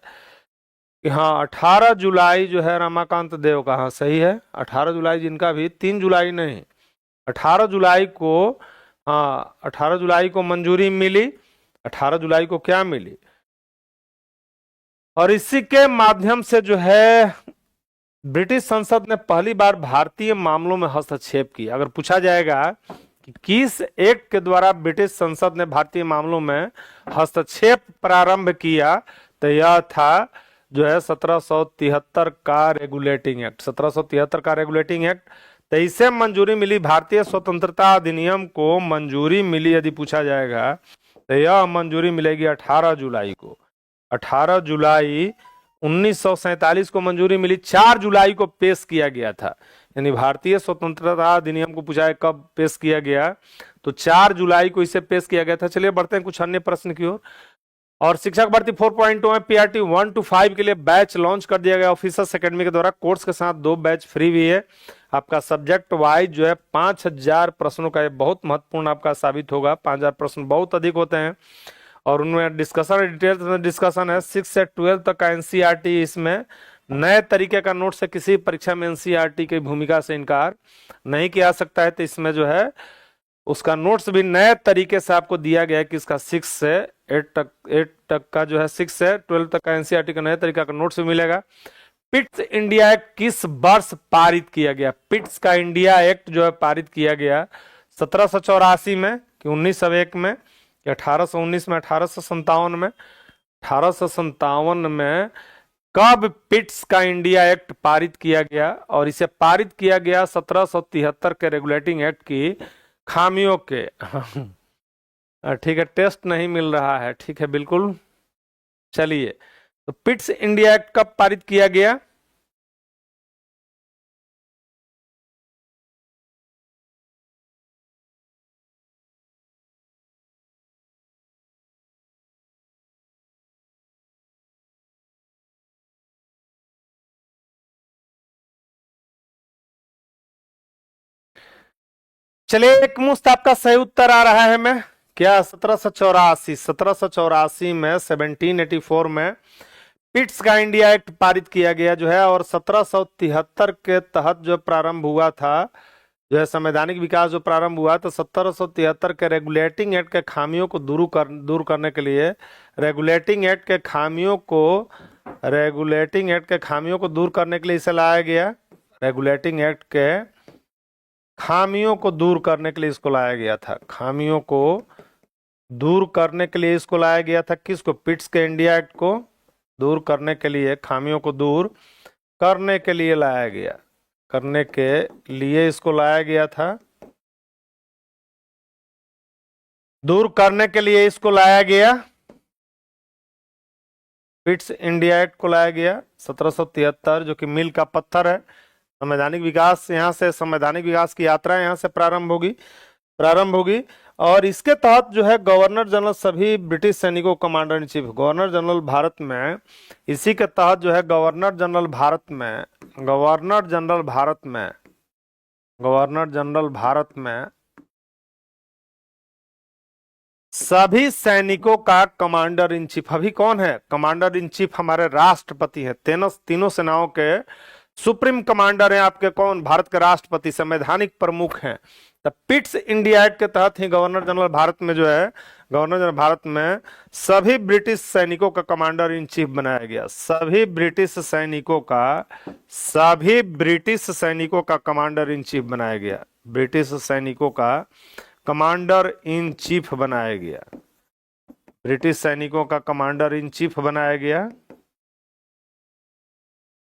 कि हाँ 18 जुलाई जो है रमाकांत देव का, हाँ सही है 18 जुलाई, जिनका भी 3 जुलाई नहीं 18 जुलाई को, हाँ 18 जुलाई को मंजूरी मिली। 18 जुलाई को क्या मिली? और इसी के माध्यम से जो है ब्रिटिश संसद ने पहली बार भारतीय मामलों में हस्तक्षेप किया। अगर पूछा जाएगा कि किस एक्ट के द्वारा ब्रिटिश संसद ने भारतीय मामलों में हस्तक्षेप प्रारंभ किया, तो यह था जो है 1773 का रेगुलेटिंग एक्ट। 1773 का रेगुलेटिंग एक्ट। तो इसे मंजूरी मिली, भारतीय स्वतंत्रता अधिनियम को मंजूरी मिली। यदि पूछा जाएगा तो यह मंजूरी मिलेगी 18 जुलाई को। 18 जुलाई 1947 को मंजूरी मिली। 4 जुलाई को पेश किया गया था। यानी भारतीय स्वतंत्रता अधिनियम को पूछा है कब पेश किया गया, तो 4 जुलाई को इसे पेश किया गया था। चलिए बढ़ते हैं कुछ अन्य प्रश्न की ओर। और शिक्षक भर्ती 4.2 में पीआरटी 1 to 5 के लिए बैच लॉन्च कर दिया गया ऑफिसर्स एकेडमी के द्वारा। कोर्स के साथ 2 बैच फ्री भी है। आपका सब्जेक्ट वाइज जो है 5000 प्रश्नों का, ये बहुत महत्वपूर्ण आपका साबित होगा। 5000 प्रश्न बहुत अधिक होते हैं और उनमें डिस्कशन, डिटेल्स में डिस्कशन है। 6 से 12 तक का एनसीईआरटी, इसमें नए तरीके का नोट से किसी परीक्षा में एनसीईआरटी की भूमिका से इनकार नहीं किया सकता है। तो इसमें जो है उसका नोट्स भी नए तरीके से आपको दिया गया है कि इसका 6 से 8 तक का जो है 6 से 12 तक का एनसीईआरटी का नए तरीका का नोट्स भी मिलेगा। पिट्स इंडिया एक्ट किस वर्ष पारित किया गया? पिट्स का इंडिया एक्ट जो है पारित किया गया 1784 में कि 1901 में कि 1819 में, 1857 में? 1857 में कब पिट्स का इंडिया एक्ट पारित किया गया? और इसे पारित किया गया 1773 के रेगुलेटिंग एक्ट की खामियों के ठीक है, टेस्ट नहीं मिल रहा है, ठीक है बिल्कुल। चलिए, तो पिट्स इंडिया एक्ट कब पारित किया गया? चलिए, एक मुश्त आपका सही उत्तर आ रहा है। मैं क्या 1784 में 1784 में पिट्स का इंडिया एक्ट पारित किया गया जो है, और 1773 के तहत जो प्रारंभ हुआ था, जो है संवैधानिक विकास जो प्रारंभ हुआ, तो 1773 के रेगुलेटिंग एक्ट के खामियों को दूर करने के लिए, रेगुलेटिंग एक्ट के खामियों को दूर करने के लिए इसे लाया गया। रेगुलेटिंग एक्ट के खामियों को दूर करने के लिए इसको लाया गया था। खामियों को दूर करने के लिए इसको लाया गया था। किसको? पिट्स के इंडिया एक्ट को दूर करने के लिए, खामियों को दूर करने के लिए लाया गया, करने के लिए इसको लाया गया था। दूर करने के लिए इसको लाया गया, पिट्स इंडिया एक्ट को लाया गया 1773, जो कि मील का पत्थर है। संवैधानिक विकास, यहाँ से संवैधानिक विकास की यात्रा यहाँ से प्रारंभ होगी। और इसके तहत जो है गवर्नर जनरल सभी ब्रिटिश सैनिकों commander in chief, governor general Bharat में, इसी के तहत जो है गवर्नर जनरल भारत में सभी सैनिकों का कमांडर इन चीफ। अभी कौन है कमांडर इन चीफ? हमारे राष्ट्रपति हैं। तीनों सेनाओं के सुप्रीम कमांडर हैं आपके कौन? भारत के राष्ट्रपति, संवैधानिक प्रमुख हैं। तो पिट्स इंडिया एक्ट के तहत ही गवर्नर जनरल भारत में जो है, गवर्नर जनरल भारत में सभी ब्रिटिश सैनिकों का कमांडर इन चीफ बनाया गया। सभी ब्रिटिश सैनिकों का कमांडर इन चीफ बनाया गया। ब्रिटिश सैनिकों का कमांडर इन चीफ बनाया गया। ब्रिटिश सैनिकों का कमांडर इन चीफ बनाया गया।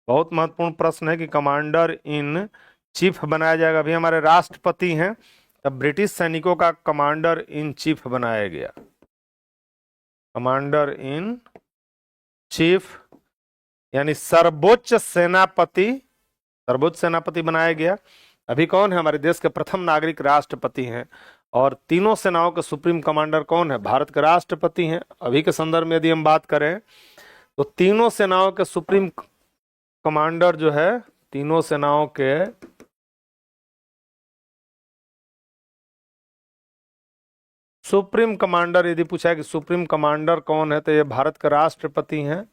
बहुत महत्वपूर्ण प्रश्न है कि कमांडर इन चीफ बनाया जाएगा। अभी हमारे राष्ट्रपति हैं, तब ब्रिटिश सैनिकों का कमांडर इन चीफ बनाया गया। कमांडर इन चीफ यानी सर्वोच्च सेनापति बनाया गया। अभी कौन है? हमारे देश के प्रथम नागरिक राष्ट्रपति हैं। और तीनों सेनाओं के सुप्रीम कमांडर कौन है? भारत के राष्ट्रपति हैं। अभी के संदर्भ में यदि हम बात करें तो तीनों सेनाओं के सुप्रीम कमांडर जो है, तीनों सेनाओं के सुप्रीम कमांडर, यदि पूछा है कि सुप्रीम कमांडर कौन है, तो ये भारत के राष्ट्रपति हैं।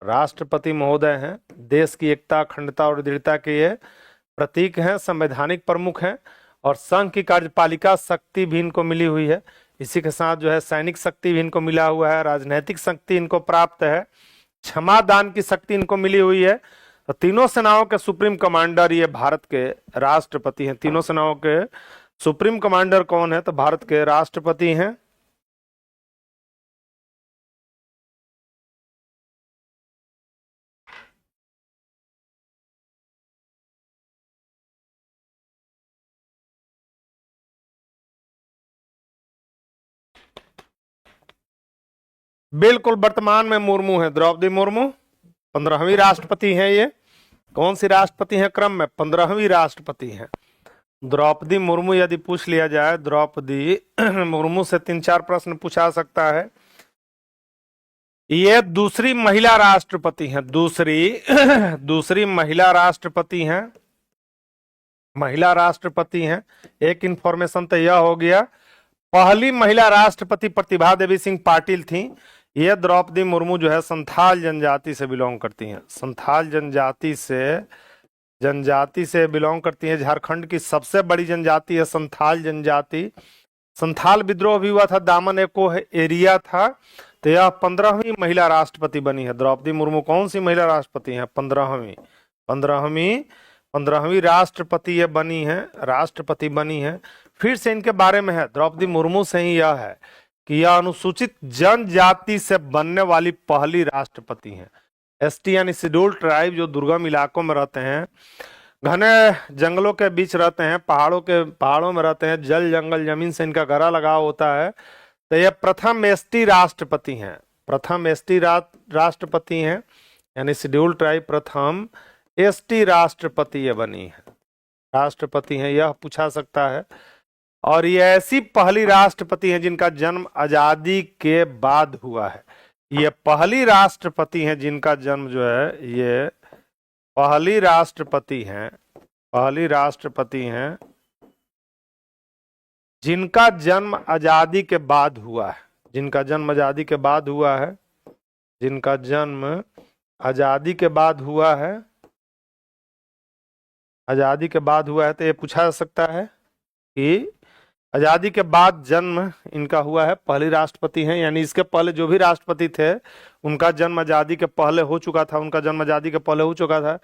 राष्ट्रपति महोदय हैं। देश की एकता, अखंडता और दृढ़ता के ये प्रतीक हैं, संवैधानिक प्रमुख हैं। और संघ की कार्यपालिका शक्ति भी इनको मिली हुई है। इसी के साथ जो है सैनिक शक्ति भी इनको मिला हुआ है, राजनैतिक शक्ति इनको प्राप्त है, क्षमा दान की शक्ति इनको मिली हुई है। तो तीनों सेनाओं के सुप्रीम कमांडर ये भारत के राष्ट्रपति हैं। तीनों सेनाओं के सुप्रीम कमांडर कौन है? तो भारत के राष्ट्रपति हैं। बिल्कुल, वर्तमान में मुर्मू है, द्रौपदी मुर्मू 15वीं राष्ट्रपति हैं। ये कौन सी राष्ट्रपति हैं? क्रम में 15वीं राष्ट्रपति हैं द्रौपदी मुर्मू। यदि पूछ लिया जाए द्रौपदी मुर्मू से 3-4 प्रश्न पूछा सकता है। ये दूसरी महिला राष्ट्रपति हैं। दूसरी महिला राष्ट्रपति हैं। एक इंफॉर्मेशन तो यह हो गया। पहली महिला राष्ट्रपति प्रतिभा देवी सिंह पाटिल थी। ये द्रौपदी मुर्मू जो है संथाल जनजाति से बिलोंग करती हैं। संथाल जनजाति से बिलोंग करती है। झारखंड की सबसे बड़ी जनजाति है संथाल जनजाति। संथाल विद्रोह भी हुआ था, दामन एको एरिया था। तो यह 15वीं महिला राष्ट्रपति बनी है द्रौपदी मुर्मू। कौन सी महिला राष्ट्रपति है? 15वीं राष्ट्रपति ये राष्ट्रपति बनी है। फिर से इनके बारे में है, द्रौपदी मुर्मू से ही यह है कि यह अनुसूचित जनजाति से बनने वाली पहली राष्ट्रपति हैं। एसटी यानी शेड्यूल्ड ट्राइब, जो दुर्गम इलाकों में रहते हैं, घने जंगलों के बीच रहते हैं, पहाड़ों में रहते हैं, जल जंगल जमीन से इनका गहरा लगाव होता है। तो यह प्रथम एसटी राष्ट्रपति हैं। यानी शेड्यूल्ड ट्राइब प्रथम एसटी राष्ट्रपति ये बनी है, राष्ट्रपति हैं, यह पूछा सकता है। और ये ऐसी पहली राष्ट्रपति हैं जिनका जन्म आजादी के बाद हुआ है। ये पहली राष्ट्रपति हैं जिनका जन्म जो है, ये पहली राष्ट्रपति हैं जिनका जन्म आजादी के बाद हुआ है, जिनका जन्म आजादी के बाद हुआ है, जिनका जन्म आजादी के बाद हुआ है, आजादी के बाद हुआ है, तो ये पूछा जा सकता है कि आजादी के बाद जन्म इनका हुआ है, पहली राष्ट्रपति हैं, यानी इसके पहले जो भी राष्ट्रपति थे उनका जन्म आजादी के पहले हो चुका था, उनका जन्म आजादी के पहले हो चुका था।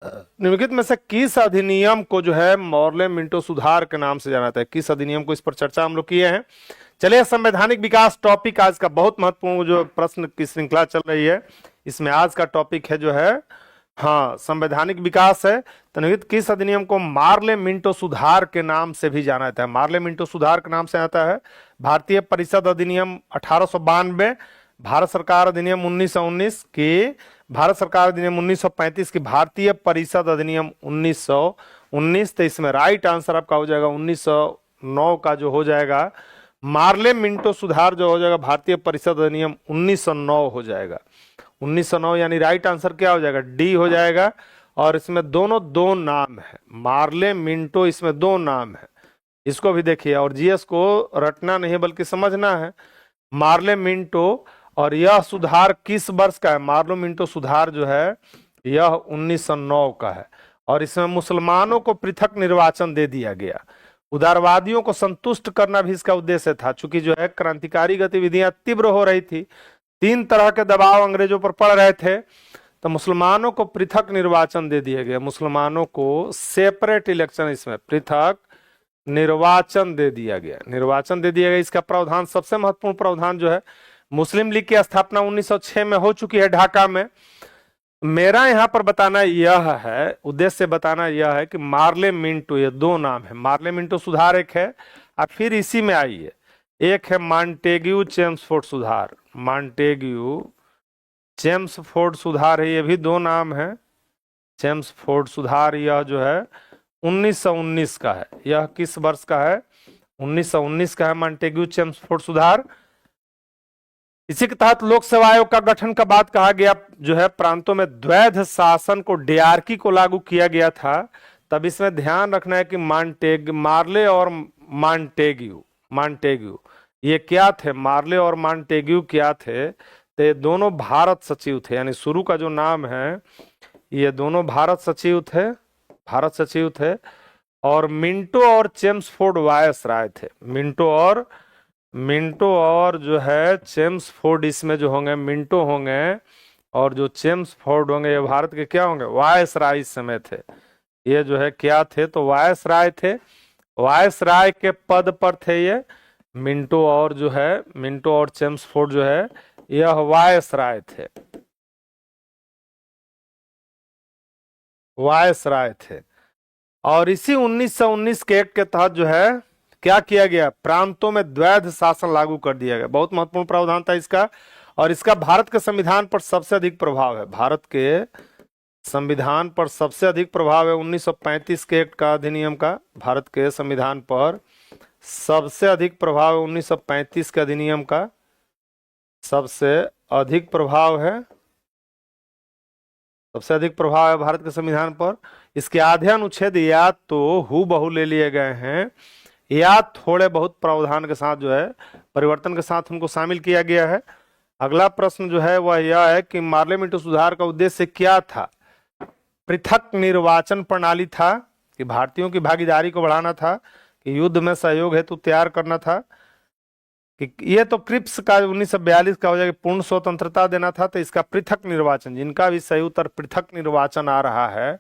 निम्नलिखित में से किस अधिनियम को जो है मॉर्ले मिंटो सुधार के नाम से जाना जाता है? किस अधिनियम को, इस पर चर्चा हम लोग किए हैं। चलिए, संवैधानिक विकास टॉपिक आज का बहुत महत्वपूर्ण जो प्रश्न की श्रृंखला चल रही है, इसमें आज का टॉपिक है जो है संवैधानिक विकास है। तो निम्नलिखित किस अधिनियम को मार्ले मिंटो सुधार के नाम से भी जाना जाता है? मार्ले मिंटो सुधार के नाम से आता है भारतीय परिषद अधिनियम 1892, भारत सरकार अधिनियम 1919 की, भारत सरकार अधिनियम 1935 की, भारतीय परिषद अधिनियम 1919। तो इसमें राइट आंसर आपका हो जाएगा 1909 का जो हो जाएगा मार्ले मिंटो सुधार जो हो जाएगा भारतीय परिषद अधिनियम 1909 हो जाएगा। 1909 यानी राइट आंसर क्या हो जाएगा? डी हो जाएगा। और इसमें दोनों दो नाम है, मार्ले मिंटो, इसमें दो नाम है, इसको भी देखिए। और जीएस को रटना नहीं है बल्कि समझना है। मार्ले मिंटो, और यह सुधार किस वर्ष का है? मार्ले मिंटो सुधार जो है यह 1909 का है। और इसमें मुसलमानों को पृथक निर्वाचन दे दिया गया। उदारवादियों को संतुष्ट करना भी इसका उद्देश्य था, चूंकि जो है क्रांतिकारी गतिविधियां तीव्र हो रही थी, तीन तरह के दबाव अंग्रेजों पर पड़ रहे थे, तो मुसलमानों को पृथक निर्वाचन दे दिया गया, मुसलमानों को सेपरेट इलेक्शन, इसमें पृथक निर्वाचन दे दिया गया, निर्वाचन दे दिया गया। इसका प्रावधान, सबसे महत्वपूर्ण प्रावधान जो है, मुस्लिम लीग की स्थापना 1906 में हो चुकी है ढाका में। मेरा यहां पर बताना यह है, उद्देश्य बताना यह है कि मार्ले मिंटो, ये दो नाम है, मार्ले मिंटो सुधार एक है, और फिर इसी में आइए एक है मॉन्टेग्यू चेम्सफोर्ड सुधार, मॉन्टेग्यू चेम्सफोर्ड सुधार है, ये भी दो नाम है। चेम्सफोर्ड सुधार यह जो है 1919 का है। यह किस वर्ष का है? 1919 का है मॉन्टेग्यू चेम्सफोर्ड सुधार। इसी के तहत लोक सेवा आयोग का गठन का बात कहा गया, जो है प्रांतों में द्वैध शासन को, डियार्की को लागू किया गया था। तब इसमें ध्यान रखना है कि मार्ले और मॉन्टेग्यू ये क्या थे? मार्ले और मॉन्टेग्यू क्या थे? तो ये दोनों भारत सचिव थे, यानी शुरू का जो नाम है ये दोनों भारत सचिव थे, भारत सचिव थे। और मिंटो और चेम्सफोर्ड वायसराय थे, मिंटो और जो है चेम्सफोर्ड, इसमें जो होंगे मिंटो होंगे और जो चेम्सफोर्ड होंगे ये भारत के क्या होंगे? वायसराय इस समय थे। ये जो है क्या थे? तो वायसराय थे, वायसराय के पद पर थे ये मिंटो, और जो है मिंटो और चेम्सफोर्ड जो है यह वायसराय थे, वायसराय थे। और इसी 1919 के एक्ट के तहत जो है क्या किया गया? प्रांतों में द्वैध शासन लागू कर दिया गया। बहुत महत्वपूर्ण प्रावधान था इसका, और इसका भारत के संविधान पर सबसे अधिक प्रभाव है, भारत के संविधान पर सबसे अधिक प्रभाव है। 1935 के एक्ट का, अधिनियम का भारत के संविधान पर सबसे अधिक प्रभाव है। 1935 के अधिनियम का सबसे अधिक प्रभाव है, सबसे अधिक प्रभाव है भारत के संविधान पर। इसके आधे अनुच्छेद या तो हूबहू ले लिए गए हैं या थोड़े बहुत प्रावधान के साथ जो है, परिवर्तन के साथ उनको शामिल किया गया है। अगला प्रश्न जो है वह यह है कि मार्ले मिंटो सुधार का उद्देश्य क्या था? पृथक निर्वाचन प्रणाली था, कि भारतीयों की भागीदारी को बढ़ाना था, कि युद्ध में सहयोग हेतु तैयार करना था, कि ये तो क्रिप्स का 1942 का हो जाएगा, पूर्ण स्वतंत्रता देना था। तो इसका पृथक निर्वाचन, जिनका भी सही उत्तर पृथक निर्वाचन आ रहा है।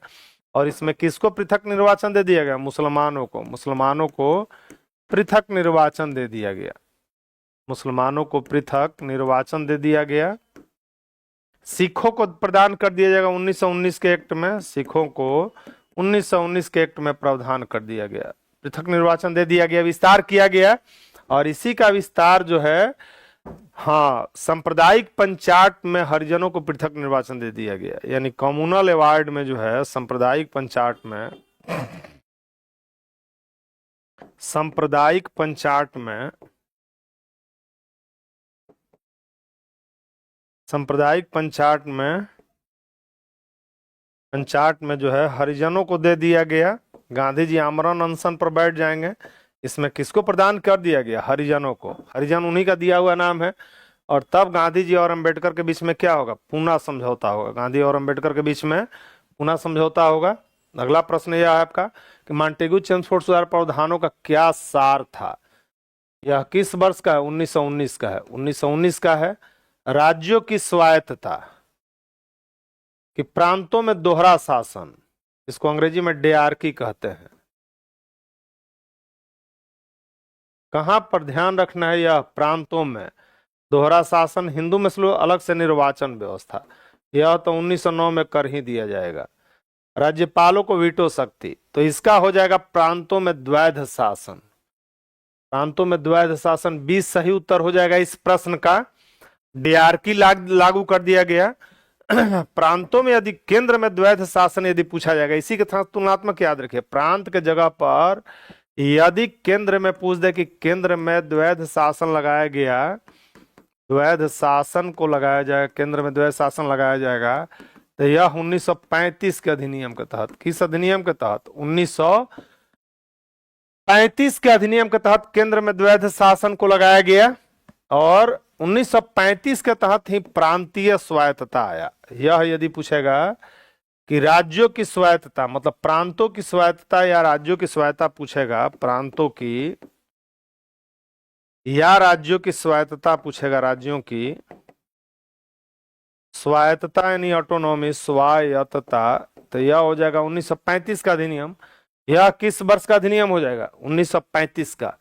और इसमें किसको पृथक निर्वाचन दे दिया गया? मुसलमानों को, मुसलमानों को पृथक निर्वाचन दे दिया गया, मुसलमानों को पृथक निर्वाचन दे दिया गया। सिखों को प्रदान कर दिया जाएगा 1919 के एक्ट में, सिखों को 1919 के एक्ट में प्रावधान कर दिया गया, पृथक निर्वाचन दे दिया गया, विस्तार किया गया। और इसी का विस्तार जो है सांप्रदायिक पंचायत में हरिजनों को पृथक निर्वाचन दे दिया गया, यानी कम्युनल अवार्ड में जो है सांप्रदायिक पंचायत में, सांप्रदायिक पंचायत में, सांप्रदायिक पंचायत में जो है हरिजनों को दे दिया गया। गांधी जी आमरण अनशन पर बैठ जाएंगे, इसमें किसको प्रदान कर दिया गया? हरिजनों को। हरिजन उन्हीं का दिया हुआ नाम है। और तब गांधी जी और अंबेडकर के बीच में क्या होगा? पूना समझौता होगा। गांधी और अंबेडकर के बीच में पूना समझौता होगा। अगला प्रश्न यह है आपका कि मॉन्टेग्यू चेम्सफोर्ड सुधार प्रावधानों का क्या सार था? यह किस वर्ष का है? 1919 का है। 1919 का है। राज्यों की स्वायत्तता, कि प्रांतों में दोहरा शासन, इसको अंग्रेजी में डेआर्की कहते हैं। कहां पर ध्यान रखना है? यह प्रांतों में दोहरा शासन। हिंदू मुस्लिम अलग से निर्वाचन व्यवस्था, यह तो 1909 में कर ही दिया जाएगा। राज्यपालों को वीटो शक्ति, तो इसका हो जाएगा प्रांतों में द्वैध शासन। प्रांतों में द्वैध शासन 20 सही उत्तर हो जाएगा इस प्रश्न का। डीआरकी लागू कर दिया गया। प्रांतों में यदि केंद्र में द्वैध शासन यदि पूछा जाएगा, इसी के साथ तुलनात्मक याद रखिए, प्रांत के जगह पर यदि केंद्र में पूछ दे कि केंद्र में द्वैध शासन लगाया गया, द्वैध शासन को लगाया जाएगा, केंद्र में द्वैध शासन लगाया जाएगा, तो यह 1935 के अधिनियम के तहत। किस अधिनियम के तहत? 1935 के अधिनियम के तहत केंद्र में द्वैध शासन को लगाया गया। और 1935 के तहत ही प्रांतीय स्वायत्तता आया। यह यदि पूछेगा कि राज्यों की स्वायत्तता, मतलब प्रांतों की स्वायत्तता या राज्यों की स्वायत्तता पूछेगा, प्रांतों की या राज्यों की स्वायत्तता पूछेगा, राज्यों की स्वायत्तता यानी ऑटोनॉमी, स्वायत्तता, तो यह हो जाएगा 1935 का अधिनियम। यह किस वर्ष का अधिनियम हो जाएगा? 1935 का।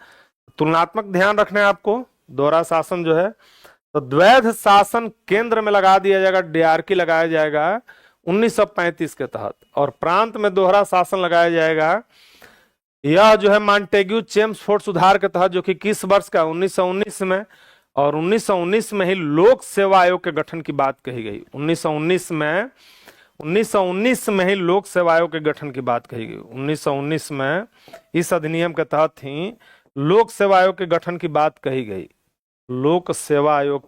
तुलनात्मक ध्यान रखना है आपको। दोहरा शासन जो है, तो द्वैध शासन केंद्र में लगा दिया जाएगा, डीआरकी लगाया जाएगा 1935 के तहत, और प्रांत में दोहरा शासन लगाया जाएगा। यह जो है मॉन्टेग्यू चेम्सफोर्ड सुधार के तहत, जो कि किस वर्ष का? 1919 में। और 1919 में ही लोक सेवा आयोग के गठन की बात कही गई। 1919 में ही लोक सेवा आयोग के गठन की बात कही गई। 1919 में इस अधिनियम के तहत ही लोक सेवा आयोग के गठन की बात कही गई। लोक सेवा आयोग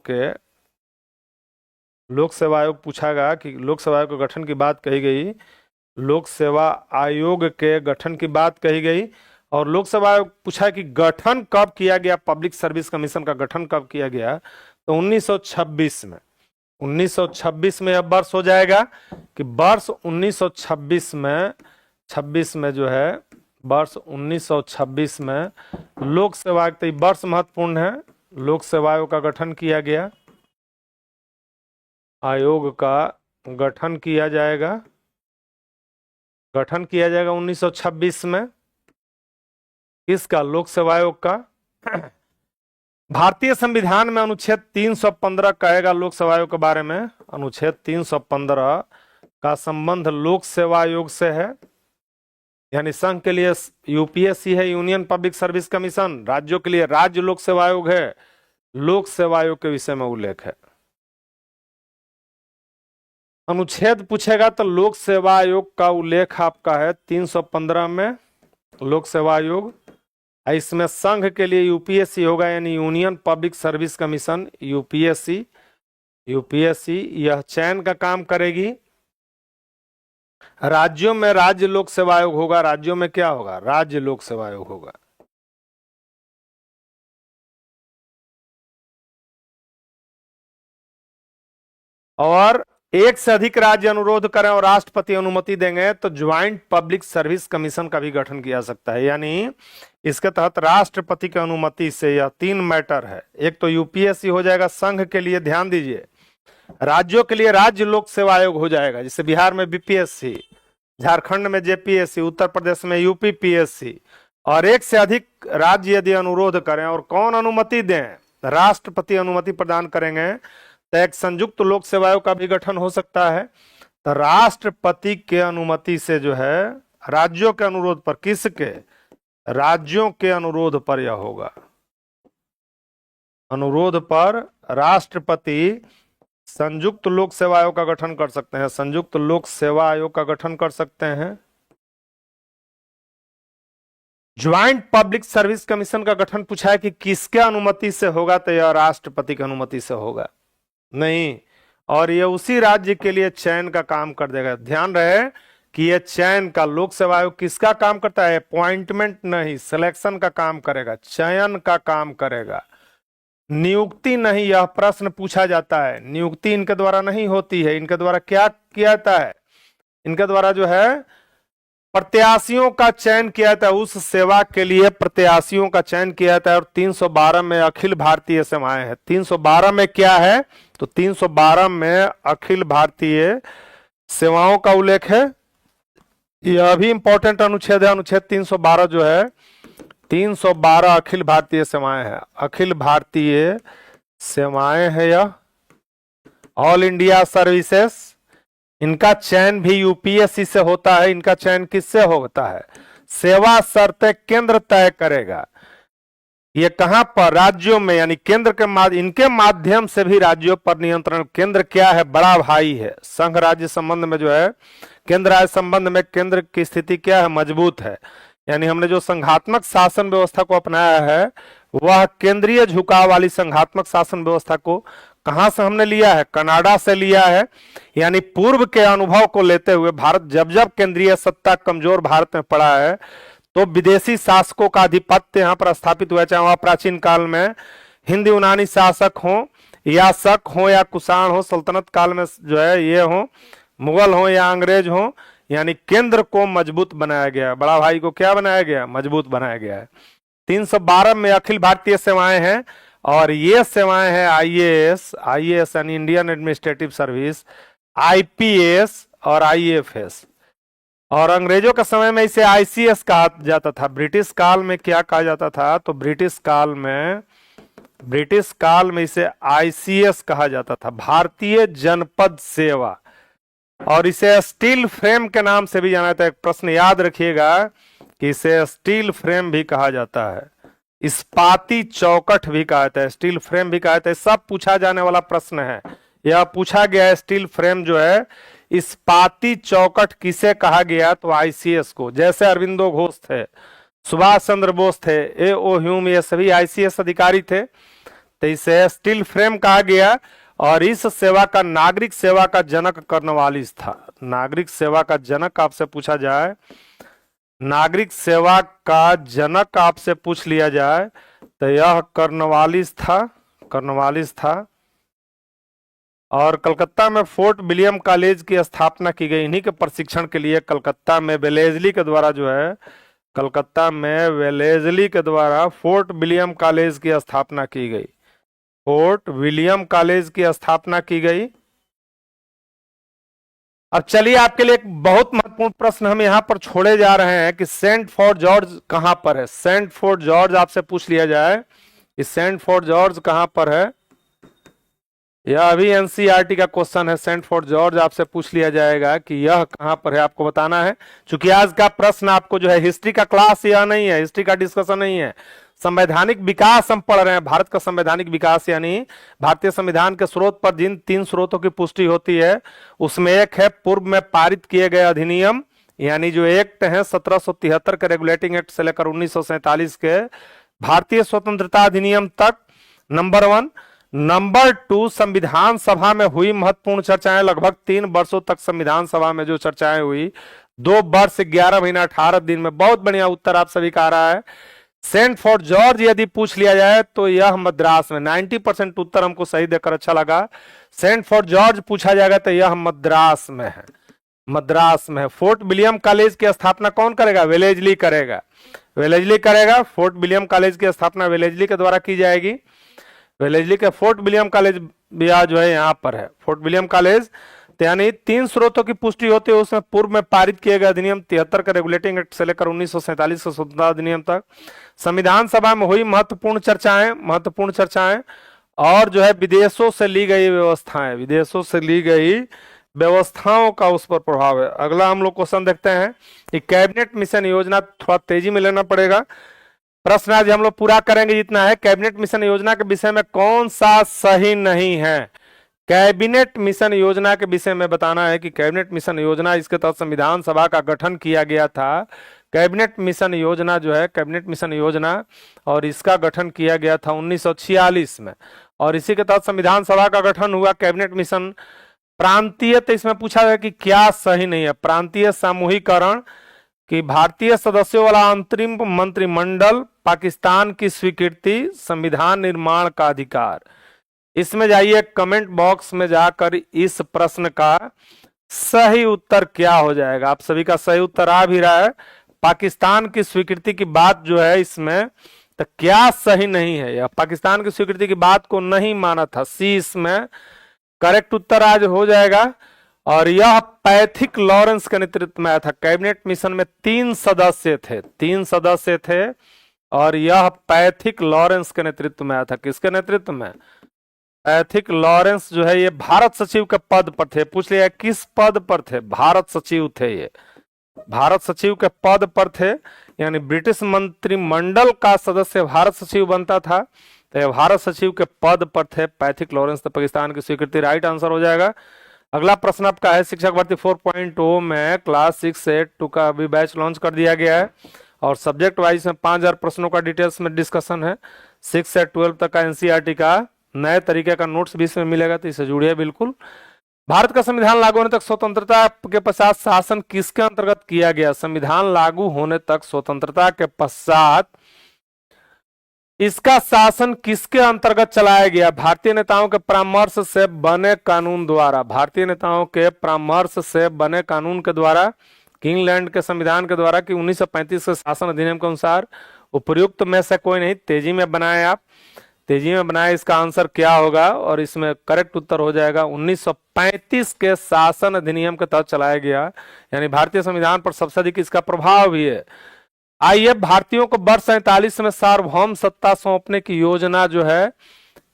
पूछागा कि लोक सेवा आयोग के गठन की बात कही गई, लोक सेवा आयोग के गठन की बात कही गई। और लोक सेवा आयोग पूछा कि गठन कब किया गया, पब्लिक सर्विस कमीशन का गठन कब किया गया, तो 1926 में। 1926 में अब वर्ष हो जाएगा कि वर्ष 1926 में, 26 में जो है वर्ष 1926 में लोक सेवा आयोग, तो वर्ष महत्वपूर्ण है, लोक सेवा आयोग का गठन किया गया। आयोग का गठन किया जाएगा 1926 में। किसका? लोक सेवा आयोग का। भारतीय संविधान में अनुच्छेद 315 कहेगा लोक सेवा आयोग के बारे में। अनुच्छेद 315 का संबंध लोक सेवा आयोग से है, यानी संघ के लिए यूपीएससी है, यूनियन पब्लिक सर्विस कमीशन। राज्यों के लिए राज्य लोक सेवा आयोग है। लोक सेवा आयोग के विषय में उल्लेख है। अनुच्छेद पूछेगा तो लोक सेवा आयोग का उल्लेख आपका है 315 में, लोक सेवा आयोग। इसमें संघ के लिए यूपीएससी होगा, यानी union public service commission, UPSC. यह चयन का काम करेगी। राज्यों में राज्य लोक सेवा आयोग होगा। राज्यों में क्या होगा? राज्य लोक सेवा आयोग होगा। और एक से अधिक राज्य अनुरोध करें और राष्ट्रपति अनुमति देंगे तो ज्वाइंट पब्लिक सर्विस कमीशन का भी गठन किया सकता है, यानी इसके तहत राष्ट्रपति की अनुमति से। यह 3 मैटर है। एक तो यूपीएससी हो जाएगा संघ के लिए, ध्यान दीजिए। राज्यों के लिए राज्य लोक सेवा आयोग हो जाएगा, जैसे बिहार में बीपीएससी, झारखंड में जेपीएससी, उत्तर प्रदेश में यूपीपीएससी। और एक से अधिक राज्य यदि अनुरोध करें और कौन अनुमति दें? राष्ट्रपति अनुमति प्रदान करेंगे, तो एक संयुक्त लोक सेवा आयोग का भी गठन हो सकता है। तो राष्ट्रपति के अनुमति से जो है राज्यों के अनुरोध पर, किसके? राज्यों के अनुरोध पर यह होगा। अनुरोध पर राष्ट्रपति संयुक्त लोक सेवा आयोग का गठन कर सकते हैं, संयुक्त लोक सेवा आयोग का गठन कर सकते हैं। ज्वाइंट पब्लिक सर्विस कमीशन का गठन पूछा है कि किसके अनुमति से होगा, तो यह राष्ट्रपति की अनुमति से होगा। नहीं, और ये उसी राज्य के लिए चयन का काम कर देगा। ध्यान रहे कि ये चयन का, लोक सेवा आयोग किसका काम करता है? अपॉइंटमेंट नहीं, सिलेक्शन का काम करेगा, चयन का काम करेगा, नियुक्ति नहीं। यह प्रश्न पूछा जाता है, नियुक्ति इनके द्वारा नहीं होती है। इनके द्वारा क्या किया जाता है? इनके द्वारा जो है प्रत्याशियों का चयन किया जाता है, उस सेवा के लिए प्रत्याशियों का चयन किया जाता है। और 312 में अखिल भारतीय सेवाएं है। 312 में क्या है? तो 312 में अखिल भारतीय सेवाओं का उल्लेख है। यह भी इंपॉर्टेंट अनुच्छेद है। अनुच्छेद 312 जो है, 312 अखिल भारतीय सेवाएं है। अखिल भारतीय सेवाएं है यह, ऑल इंडिया सर्विसेज। इनका चयन भी यूपीएससी से होता है। इनका चयन किससे होता है? सेवा शर्तें केंद्र तय करेगा। ये कहां पर? राज्यों में, यानी केंद्र के इनके माध्यम से भी राज्यों पर नियंत्रण। केंद्र क्या है? बड़ा भाई है। संघ राज्य संबंध में जो है, केंद्र राज्य संबंध में केंद्र की स्थिति क्या है? मजबूत है। यानी हमने जो संघात्मक शासन व्यवस्था को अपनाया है, वह केंद्रीय झुकाव वाली संघात्मक शासन व्यवस्था को कहां से हमने लिया है? कनाडा से लिया है। यानी पूर्व के अनुभव को लेते हुए भारत जब जब केंद्रीय सत्ता कमजोर भारत में पड़ा है, तो विदेशी शासकों का आधिपत्य यहां पर स्थापित हुआ, चाहे वह प्राचीन काल में हिंद यूनानी शासक हो, या शक हो, या कुषाण हो, सल्तनत काल में जो है ये हो, मुगल हो या अंग्रेज हो। यानी केंद्र को मजबूत बनाया गया, बड़ा भाई को क्या बनाया गया? मजबूत बनाया गया है। 312 में अखिल भारतीय सेवाएं हैं, और ये सेवाएं हैं आईएएस, आईएएस यानी इंडियन एडमिनिस्ट्रेटिव सर्विस, आईपीएस और आईएफएस। और अंग्रेजों के समय में इसे आईसीएस कहा जाता था। ब्रिटिश काल में क्या कहा जाता था? तो ब्रिटिश काल में इसे आईसीएस कहा जाता था, भारतीय जनपद सेवा। और इसे स्टील फ्रेम के नाम से भी जाना जाता है। एक प्रश्न याद रखिएगा कि इसे स्टील फ्रेम भी कहा जाता है, इस्पाती चौकठ भी कहा जाता है, स्टील फ्रेम भी कहा जाता है। सब पूछा जाने वाला प्रश्न है, यह पूछा गया है। स्टील फ्रेम जो है, इस्पाती चौकठ किसे कहा गया? तो आईसीएस को। जैसे अरविंदो घोष थे, सुभाष चंद्र बोस थे, ए.ओ. ह्यूम, ये सभी आईसीएस अधिकारी थे, तो इसे स्टील फ्रेम कहा गया। और इस सेवा का, नागरिक सेवा का जनक कर्नवालिस था। नागरिक सेवा का जनक आपसे पूछा जाए, नागरिक सेवा का जनक आपसे पूछ लिया जाए, तो यह कर्नवालिस था। और कलकत्ता में फोर्ट विलियम कॉलेज की स्थापना की गई। इन्हीं के प्रशिक्षण के लिए कलकत्ता में वेलेजली के द्वारा जो है, कलकत्ता में वेलेजली के द्वारा फोर्ट विलियम कॉलेज की स्थापना की गई। फोर्ट विलियम कॉलेज की स्थापना की गई। अब चलिए आपके लिए एक बहुत महत्वपूर्ण प्रश्न हम यहां पर छोड़े जा रहे हैं कि सेंट फोर्ट जॉर्ज कहां पर है? सेंट फोर्ट जॉर्ज आपसे पूछ लिया जाए कि सेंट फोर्ट जॉर्ज कहां पर है। यह अभी एनसीईआरटी का क्वेश्चन है। सेंट फोर्ट जॉर्ज आपसे पूछ लिया जाएगा कि यह कहां पर है, आपको बताना है। क्योंकि आज का प्रश्न आपको जो है, हिस्ट्री का क्लास यह नहीं है, हिस्ट्री का डिस्कशन नहीं है, संवैधानिक विकास हम पढ़ रहे हैं। भारत का संवैधानिक विकास, यानी भारतीय संविधान के स्रोत पर जिन 3 स्रोतों की पुष्टि होती है, उसमें एक है पूर्व में पारित किए गए अधिनियम, यानी जो एक्ट है 1773 के रेगुलेटिंग एक्ट से लेकर 1947 के भारतीय स्वतंत्रता अधिनियम तक, नंबर 1। नंबर 2, संविधान सभा में हुई महत्वपूर्ण चर्चाएं। लगभग 3 वर्षों तक संविधान सभा में जो चर्चाएं हुई, 2 वर्ष 11 महीना 18 दिन में। बहुत बढ़िया उत्तर आप सभी का आ रहा है। सेंट फोर्ट जॉर्ज यदि पूछ लिया जाए तो यह मद्रास में, 90% उत्तर हमको सही देकर अच्छा लगा। सेंट फोर्ट जॉर्ज पूछा जाएगा तो यह मद्रास में है, मद्रास में है। फोर्ट विलियम कॉलेज की स्थापना कौन करेगा? वेलेजली करेगा, वेलेजली करेगा। फोर्ट विलियम कॉलेज की स्थापना वेलेजली के द्वारा की जाएगी। वेलेजली के फोर्ट विलियम कॉलेज भी जो है यहाँ पर है, फोर्ट विलियम कॉलेज। यानी 3 स्रोतों की पुष्टि होती है उसमें, पूर्व में पारित किए गए अधिनियम 73 का रेगुलेटिंग एक्ट से लेकर 1947 का स्वतंत्रता अधिनियम तक, संविधान सभा में हुई महत्वपूर्ण चर्चाएं, और जो है विदेशों से ली गई व्यवस्थाएं, विदेशों से ली गई व्यवस्थाओं का उस पर प्रभाव है। अगला हम लोग क्वेश्चन देखते हैं कि कैबिनेट मिशन योजना, थोड़ा तेजी में लेना पड़ेगा। प्रश्न आज हम लोग पूरा करेंगे जितना है। कैबिनेट मिशन योजना के विषय में कौन सा सही नहीं है? कैबिनेट मिशन योजना के विषय में बताना है कि कैबिनेट मिशन योजना, इसके तहत संविधान सभा का गठन किया गया था। कैबिनेट मिशन योजना जो है, कैबिनेट मिशन योजना, और इसका गठन किया गया था 1946 में, और इसी के तहत संविधान सभा का गठन हुआ। कैबिनेट मिशन प्रांतीय, तो इसमें पूछा गया कि क्या सही नहीं है। प्रांतीय सामूहिकरण, कि भारतीय सदस्यों वाला अंतरिम मंत्रिमंडल, पाकिस्तान की स्वीकृति, संविधान निर्माण का अधिकार। इसमें जाइए कमेंट बॉक्स में जाकर इस प्रश्न का सही उत्तर क्या हो जाएगा। आप सभी का सही उत्तर आ भी रहा है। पाकिस्तान की स्वीकृति की बात जो है इसमें, तो क्या सही नहीं है, यह पाकिस्तान की स्वीकृति की बात को नहीं माना था। सी इसमें करेक्ट उत्तर आज हो जाएगा। और यह पैथिक लॉरेंस के नेतृत्व में आया था। कैबिनेट मिशन में 3 सदस्य थे, 3 सदस्य थे, और यह पैथिक लॉरेंस के नेतृत्व में आया था। किसके नेतृत्व में? पैथिक लॉरेंस जो है ये भारत सचिव के पद पर थे। पूछ लिया किस पद पर थे? भारत सचिव थे, ये भारत सचिव के पद पर थे, यानी ब्रिटिश मंत्रिमंडल का सदस्य भारत सचिव बनता था, तो ये भारत सचिव के पद पर थे पैथिक लॉरेंस। तो पाकिस्तान की स्वीकृति राइट आंसर हो जाएगा। अगला प्रश्न आपका है शिक्षक भर्ती 4.0 में क्लास 6 से 2 का अभी बैच लॉन्च कर दिया गया है, और सब्जेक्ट वाइज में 5000 प्रश्नों का डिटेल्स में डिस्कशन है। 6 से 12 तक का एनसीईआरटी का नए तरीके का नोट्स भी इसमें मिलेगा, तो इससे जुड़िए बिल्कुल। भारत का संविधान लागू होने तक स्वतंत्रता के पश्चात शासन किसके अंतर्गत किया गया? संविधान लागू होने तक स्वतंत्रता के पश्चात इसका शासन किसके अंतर्गत चलाया गया? भारतीय नेताओं के परामर्श से बने कानून द्वारा। भारतीय नेताओं के परामर्श से बने कानून के द्वारा, किंगलैंड के संविधान के द्वारा, कि 1935 के शासन अधिनियम के अनुसार। उपयुक्त में से कोई नहीं, तेजी में बनाए आप, तेजी में बनाए। इसका आंसर क्या होगा? और इसमें करेक्ट उत्तर हो जाएगा 1935 के शासन अधिनियम के तहत चलाया गया, यानी भारतीय संविधान पर सबसे अधिक इसका प्रभाव भी है। आइए, भारतीयों को वर्ष 47 में सार्वभौम सत्ता सौंपने की योजना जो है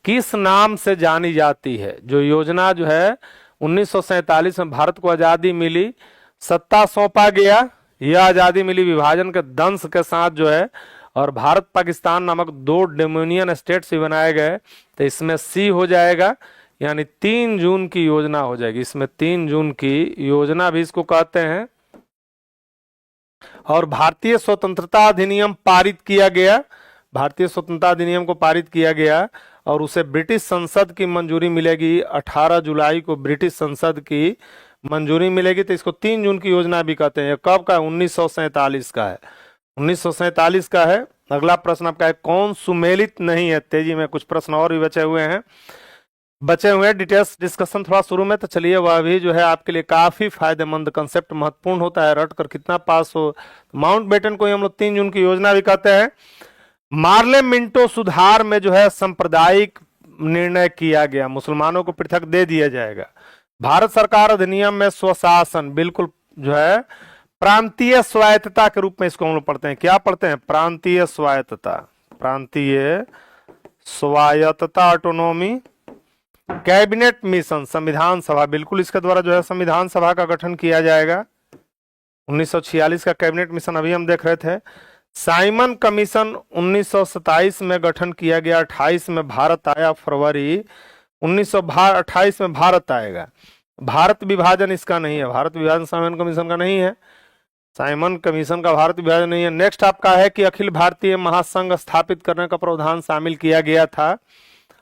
किस नाम से जानी जाती है? जो योजना जो है 1947 में भारत को आजादी मिली, सत्ता सौंपा गया, यह आजादी मिली विभाजन के दंश के साथ जो है, और भारत पाकिस्तान नामक 2 डोमिनियन स्टेट्स भी बनाए गए, तो इसमें सी हो जाएगा, यानी 3 जून की योजना हो जाएगी। इसमें 3 जून की योजना भी इसको कहते हैं। और भारतीय स्वतंत्रता अधिनियम पारित किया गया, भारतीय स्वतंत्रता अधिनियम को पारित किया गया, और उसे ब्रिटिश संसद की मंजूरी मिलेगी। 18 जुलाई को ब्रिटिश संसद की मंजूरी मिलेगी, तो इसको 3 जून की योजना भी कहते हैं। कब का है? 1947 का है, 1947 का है। अगला प्रश्न आपका है कौन सुमेलित नहीं है? तेजी में कुछ प्रश्न और भी बचे हुए हैं, डिटेल्स डिस्कशन थोड़ा शुरू में, तो चलिए वह भी जो है आपके लिए काफी फायदेमंद, कंसेप्ट महत्वपूर्ण होता है, रट कर कितना पास हो। माउंट बेटन को हम लोग 3 जून की योजना भी कहते हैं। मार्ले मिंटो सुधार में जो है सांप्रदायिक निर्णय किया गया, मुसलमानों को पृथक दे दिया जाएगा। भारत सरकार अधिनियम में स्वशासन, बिल्कुल जो है प्रांतीय स्वायत्तता के रूप में इसको हम लोग पढ़ते हैं। क्या पढ़ते हैं? प्रांतीय स्वायत्तता, प्रांतीय स्वायत्तता, ऑटोनॉमी। कैबिनेट मिशन, संविधान सभा, बिल्कुल इसके द्वारा जो है संविधान सभा का गठन किया जाएगा। 1946 का कैबिनेट मिशन अभी हम देख रहे थे। साइमन कमीशन 1927 में गठन किया गया, 28 में भारत आया, फरवरी 1928 में भारत आएगा। भारत विभाजन इसका नहीं है, भारत विभाजन साइमन कमीशन का नहीं है, साइमन कमीशन का भारत विभाजन नहीं है। नेक्स्ट आपका है कि अखिल भारतीय महासंघ स्थापित करने का प्रावधान शामिल किया गया था।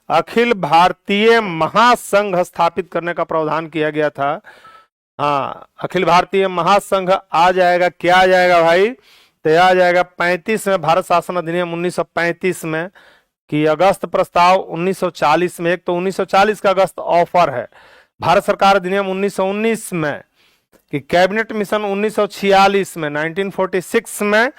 अखिल भारतीय महासंघ स्थापित करने का प्रावधान किया गया था। हाँ, अखिल भारतीय महासंघ आ जाएगा, क्या आ जाएगा भाई? तो आ जाएगा 35 में, भारत शासन अधिनियम 1935 में, कि अगस्त प्रस्ताव 1940 में। एक तो 1940 का अगस्त ऑफर है, भारत सरकार अधिनियम 1919 में, कि कैबिनेट मिशन 1946 में, 1946 में।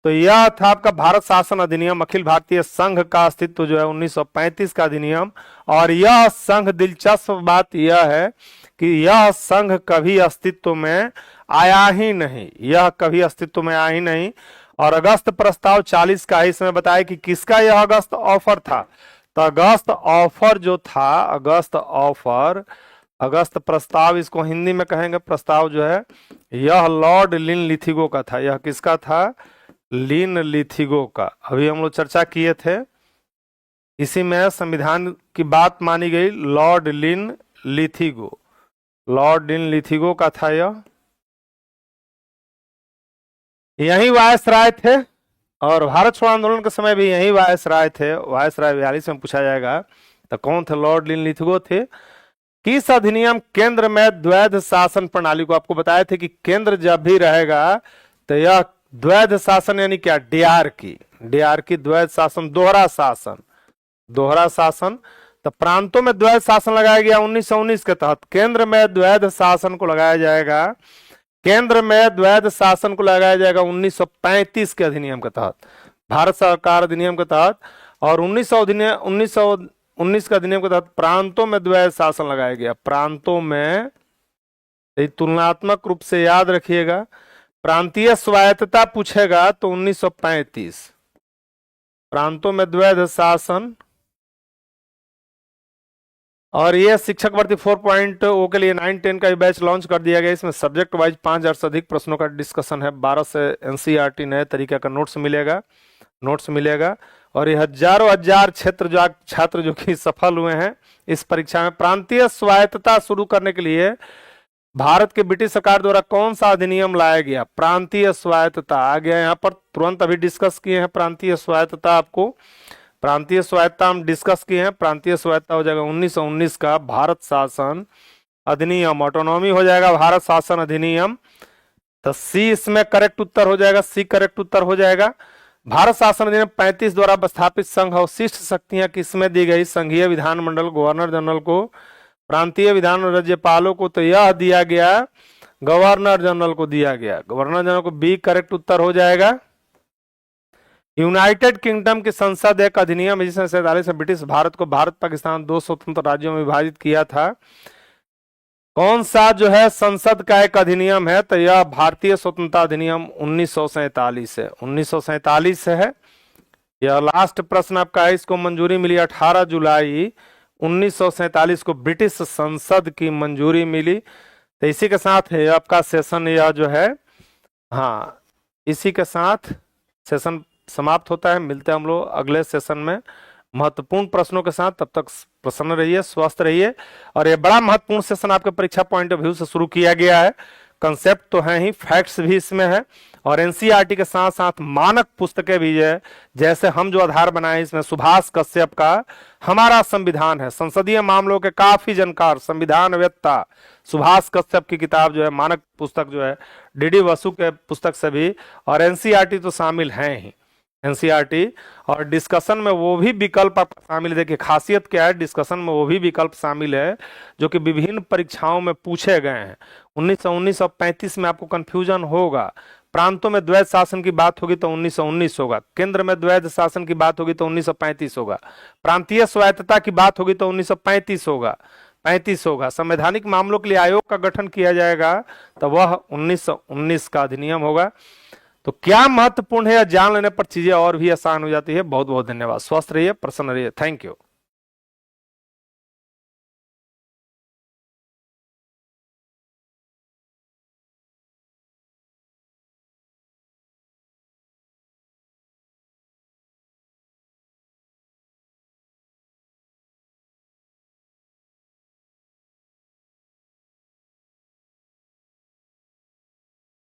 तो यह था आपका भारत शासन अधिनियम, अखिल भारतीय संघ का अस्तित्व जो है 1935 का अधिनियम। और यह संघ, दिलचस्प बात यह है कि यह संघ कभी अस्तित्व में आया ही नहीं, यह कभी अस्तित्व में आया ही नहीं। और अगस्त प्रस्ताव 40 का, इसमें बताया कि किसका यह अगस्त ऑफर था? तो अगस्त ऑफर जो था, अगस्त ऑफर, अगस्त प्रस्ताव इसको हिंदी में कहेंगे प्रस्ताव जो है, यह लॉर्ड लिनलिथिगो का था। यह किसका था? लिनलिथिगो का। अभी हम लोग चर्चा किए थे, इसी में संविधान की बात मानी गई। लॉर्ड लिनलिथिगो, लॉर्ड लिनलिथिगो का था यह। यही वायसराय थे, और भारत छोड़ो आंदोलन के समय भी यही वायसराय थे। वायसराय 42 में पूछा जाएगा तो कौन थे? लॉर्ड लिनलिथिगो थे। किस अधिनियम केंद्र में द्वैध शासन प्रणाली को, आपको बताए थे कि केंद्र जब भी रहेगा तो यह द्वैध शासन यानी क्या, डीआरकी द्वैध शासन, दोहरा शासन। तो प्रांतों में द्वैध शासन लगाया गया 1919 के तहत। केंद्र में द्वैध शासन को लगाया जाएगा, केंद्र में द्वैध शासन को लगाया जाएगा 1935 के अधिनियम के तहत, भारत सरकार अधिनियम के तहत। और 1919 के अधिनियम के तहत प्रांतों में द्वैध शासन लगाया गया। प्रांतों में, तुलनात्मक रूप से याद रखिएगा, प्रांतीय स्वायत्तता पूछेगा तो 1935 प्रांतों में द्वैध शासन। और ये शिक्षक भर्ती 4.0 के लिए 9-10 का बैच लॉन्च कर दिया गया। इसमें सब्जेक्ट वाइज 5000 से अधिक प्रश्नों का डिस्कशन है। 12 से एनसीईआरटी नए तरीके का नोट्स मिलेगा। और ये हजारों हजार छात्र जो कि सफल हुए हैं इस परीक्षा में। प्रांतीय स्वायत्तता शुरू करने के लिए भारत के ब्रिटिश सरकार द्वारा कौन सा अधिनियम लाया गया? प्रांतीय स्वायत्तता आ गया यहाँ पर, तुरंत अभी डिस्कस किए हैं प्रांतीय स्वायत्तता। आपको प्रांतीय स्वायत्तता हम डिस्कस किए हैं। प्रांतीय स्वायत्तता हो जाएगा 1919 का भारत शासन अधिनियम, ऑटोनॉमी हो जाएगा भारत शासन अधिनियम। तो सी इसमें करेक्ट उत्तर हो जाएगा, सी करेक्ट उत्तर हो जाएगा। भारत शासन अधिनियम 35 द्वारा स्थापित संघ अवशिष्ट शक्तियां किसमें दी गई? संघीय विधानमंडल, गवर्नर जनरल को, प्रांतीय विधान राज्यपालों को। तो यह दिया गया गवर्नर जनरल को दिया गया, गवर्नर जनरल को, बी करेक्ट उत्तर हो जाएगा। यूनाइटेड किंगडम की संसद एक अधिनियम जिसने 47 में ब्रिटिश भारत को भारत पाकिस्तान 2 स्वतंत्र राज्यों में विभाजित किया था। कौन सा जो है संसद का एक अधिनियम है? तो यह भारतीय स्वतंत्रता अधिनियम 1947 है, 1947 है। यह लास्ट प्रश्न आपका है। इसको मंजूरी मिली 18 जुलाई 1947 को ब्रिटिश संसद की मंजूरी मिली। तो इसी के साथ है आपका सेशन, यह जो है, हाँ, इसी के साथ सेशन समाप्त होता है। मिलते हैं हम लोग अगले सेशन में महत्वपूर्ण प्रश्नों के साथ। तब तक प्रसन्न रहिए, स्वस्थ रहिए। और ये बड़ा महत्वपूर्ण सेशन आपके परीक्षा पॉइंट ऑफ व्यू से शुरू किया गया है। कंसेप्ट तो है ही, फैक्ट्स भी इसमें है। और एनसीईआरटी के साथ साथ मानक पुस्तकें भी है। जैसे हम जो आधार बनाए इसमें सुभाष कश्यप का हमारा संविधान है, संसदीय मामलों के काफी जानकार संविधानवेत्ता सुभाष कश्यप की किताब जो है, मानक पुस्तक जो है, डीडी बसु के पुस्तक से भी। और एनसीईआरटी तो शामिल है ही, एनसीईआरटी। और डिस्कशन में वो भी विकल्प आपका शामिल है। देखिए खासियत क्या है, डिस्कशन में वो भी विकल्प शामिल है जो कि विभिन्न परीक्षाओं में पूछे गए हैं। 1919 और 35 में आपको कंफ्यूजन होगा। प्रांतों में द्वैध शासन की बात होगी तो 1919 होगा, केंद्र में द्वैध शासन की बात होगी तो 1935 होगा, प्रांतीय स्वायत्तता की बात होगी तो 1935 होगा। संवैधानिक मामलों के लिए आयोग का गठन किया जाएगा तो वह 1919 का अधिनियम होगा। तो क्या महत्वपूर्ण है, जान लेने पर चीजें और भी आसान हो जाती है। बहुत बहुत धन्यवाद। स्वस्थ रहिए, प्रसन्न रहिए। Thank you.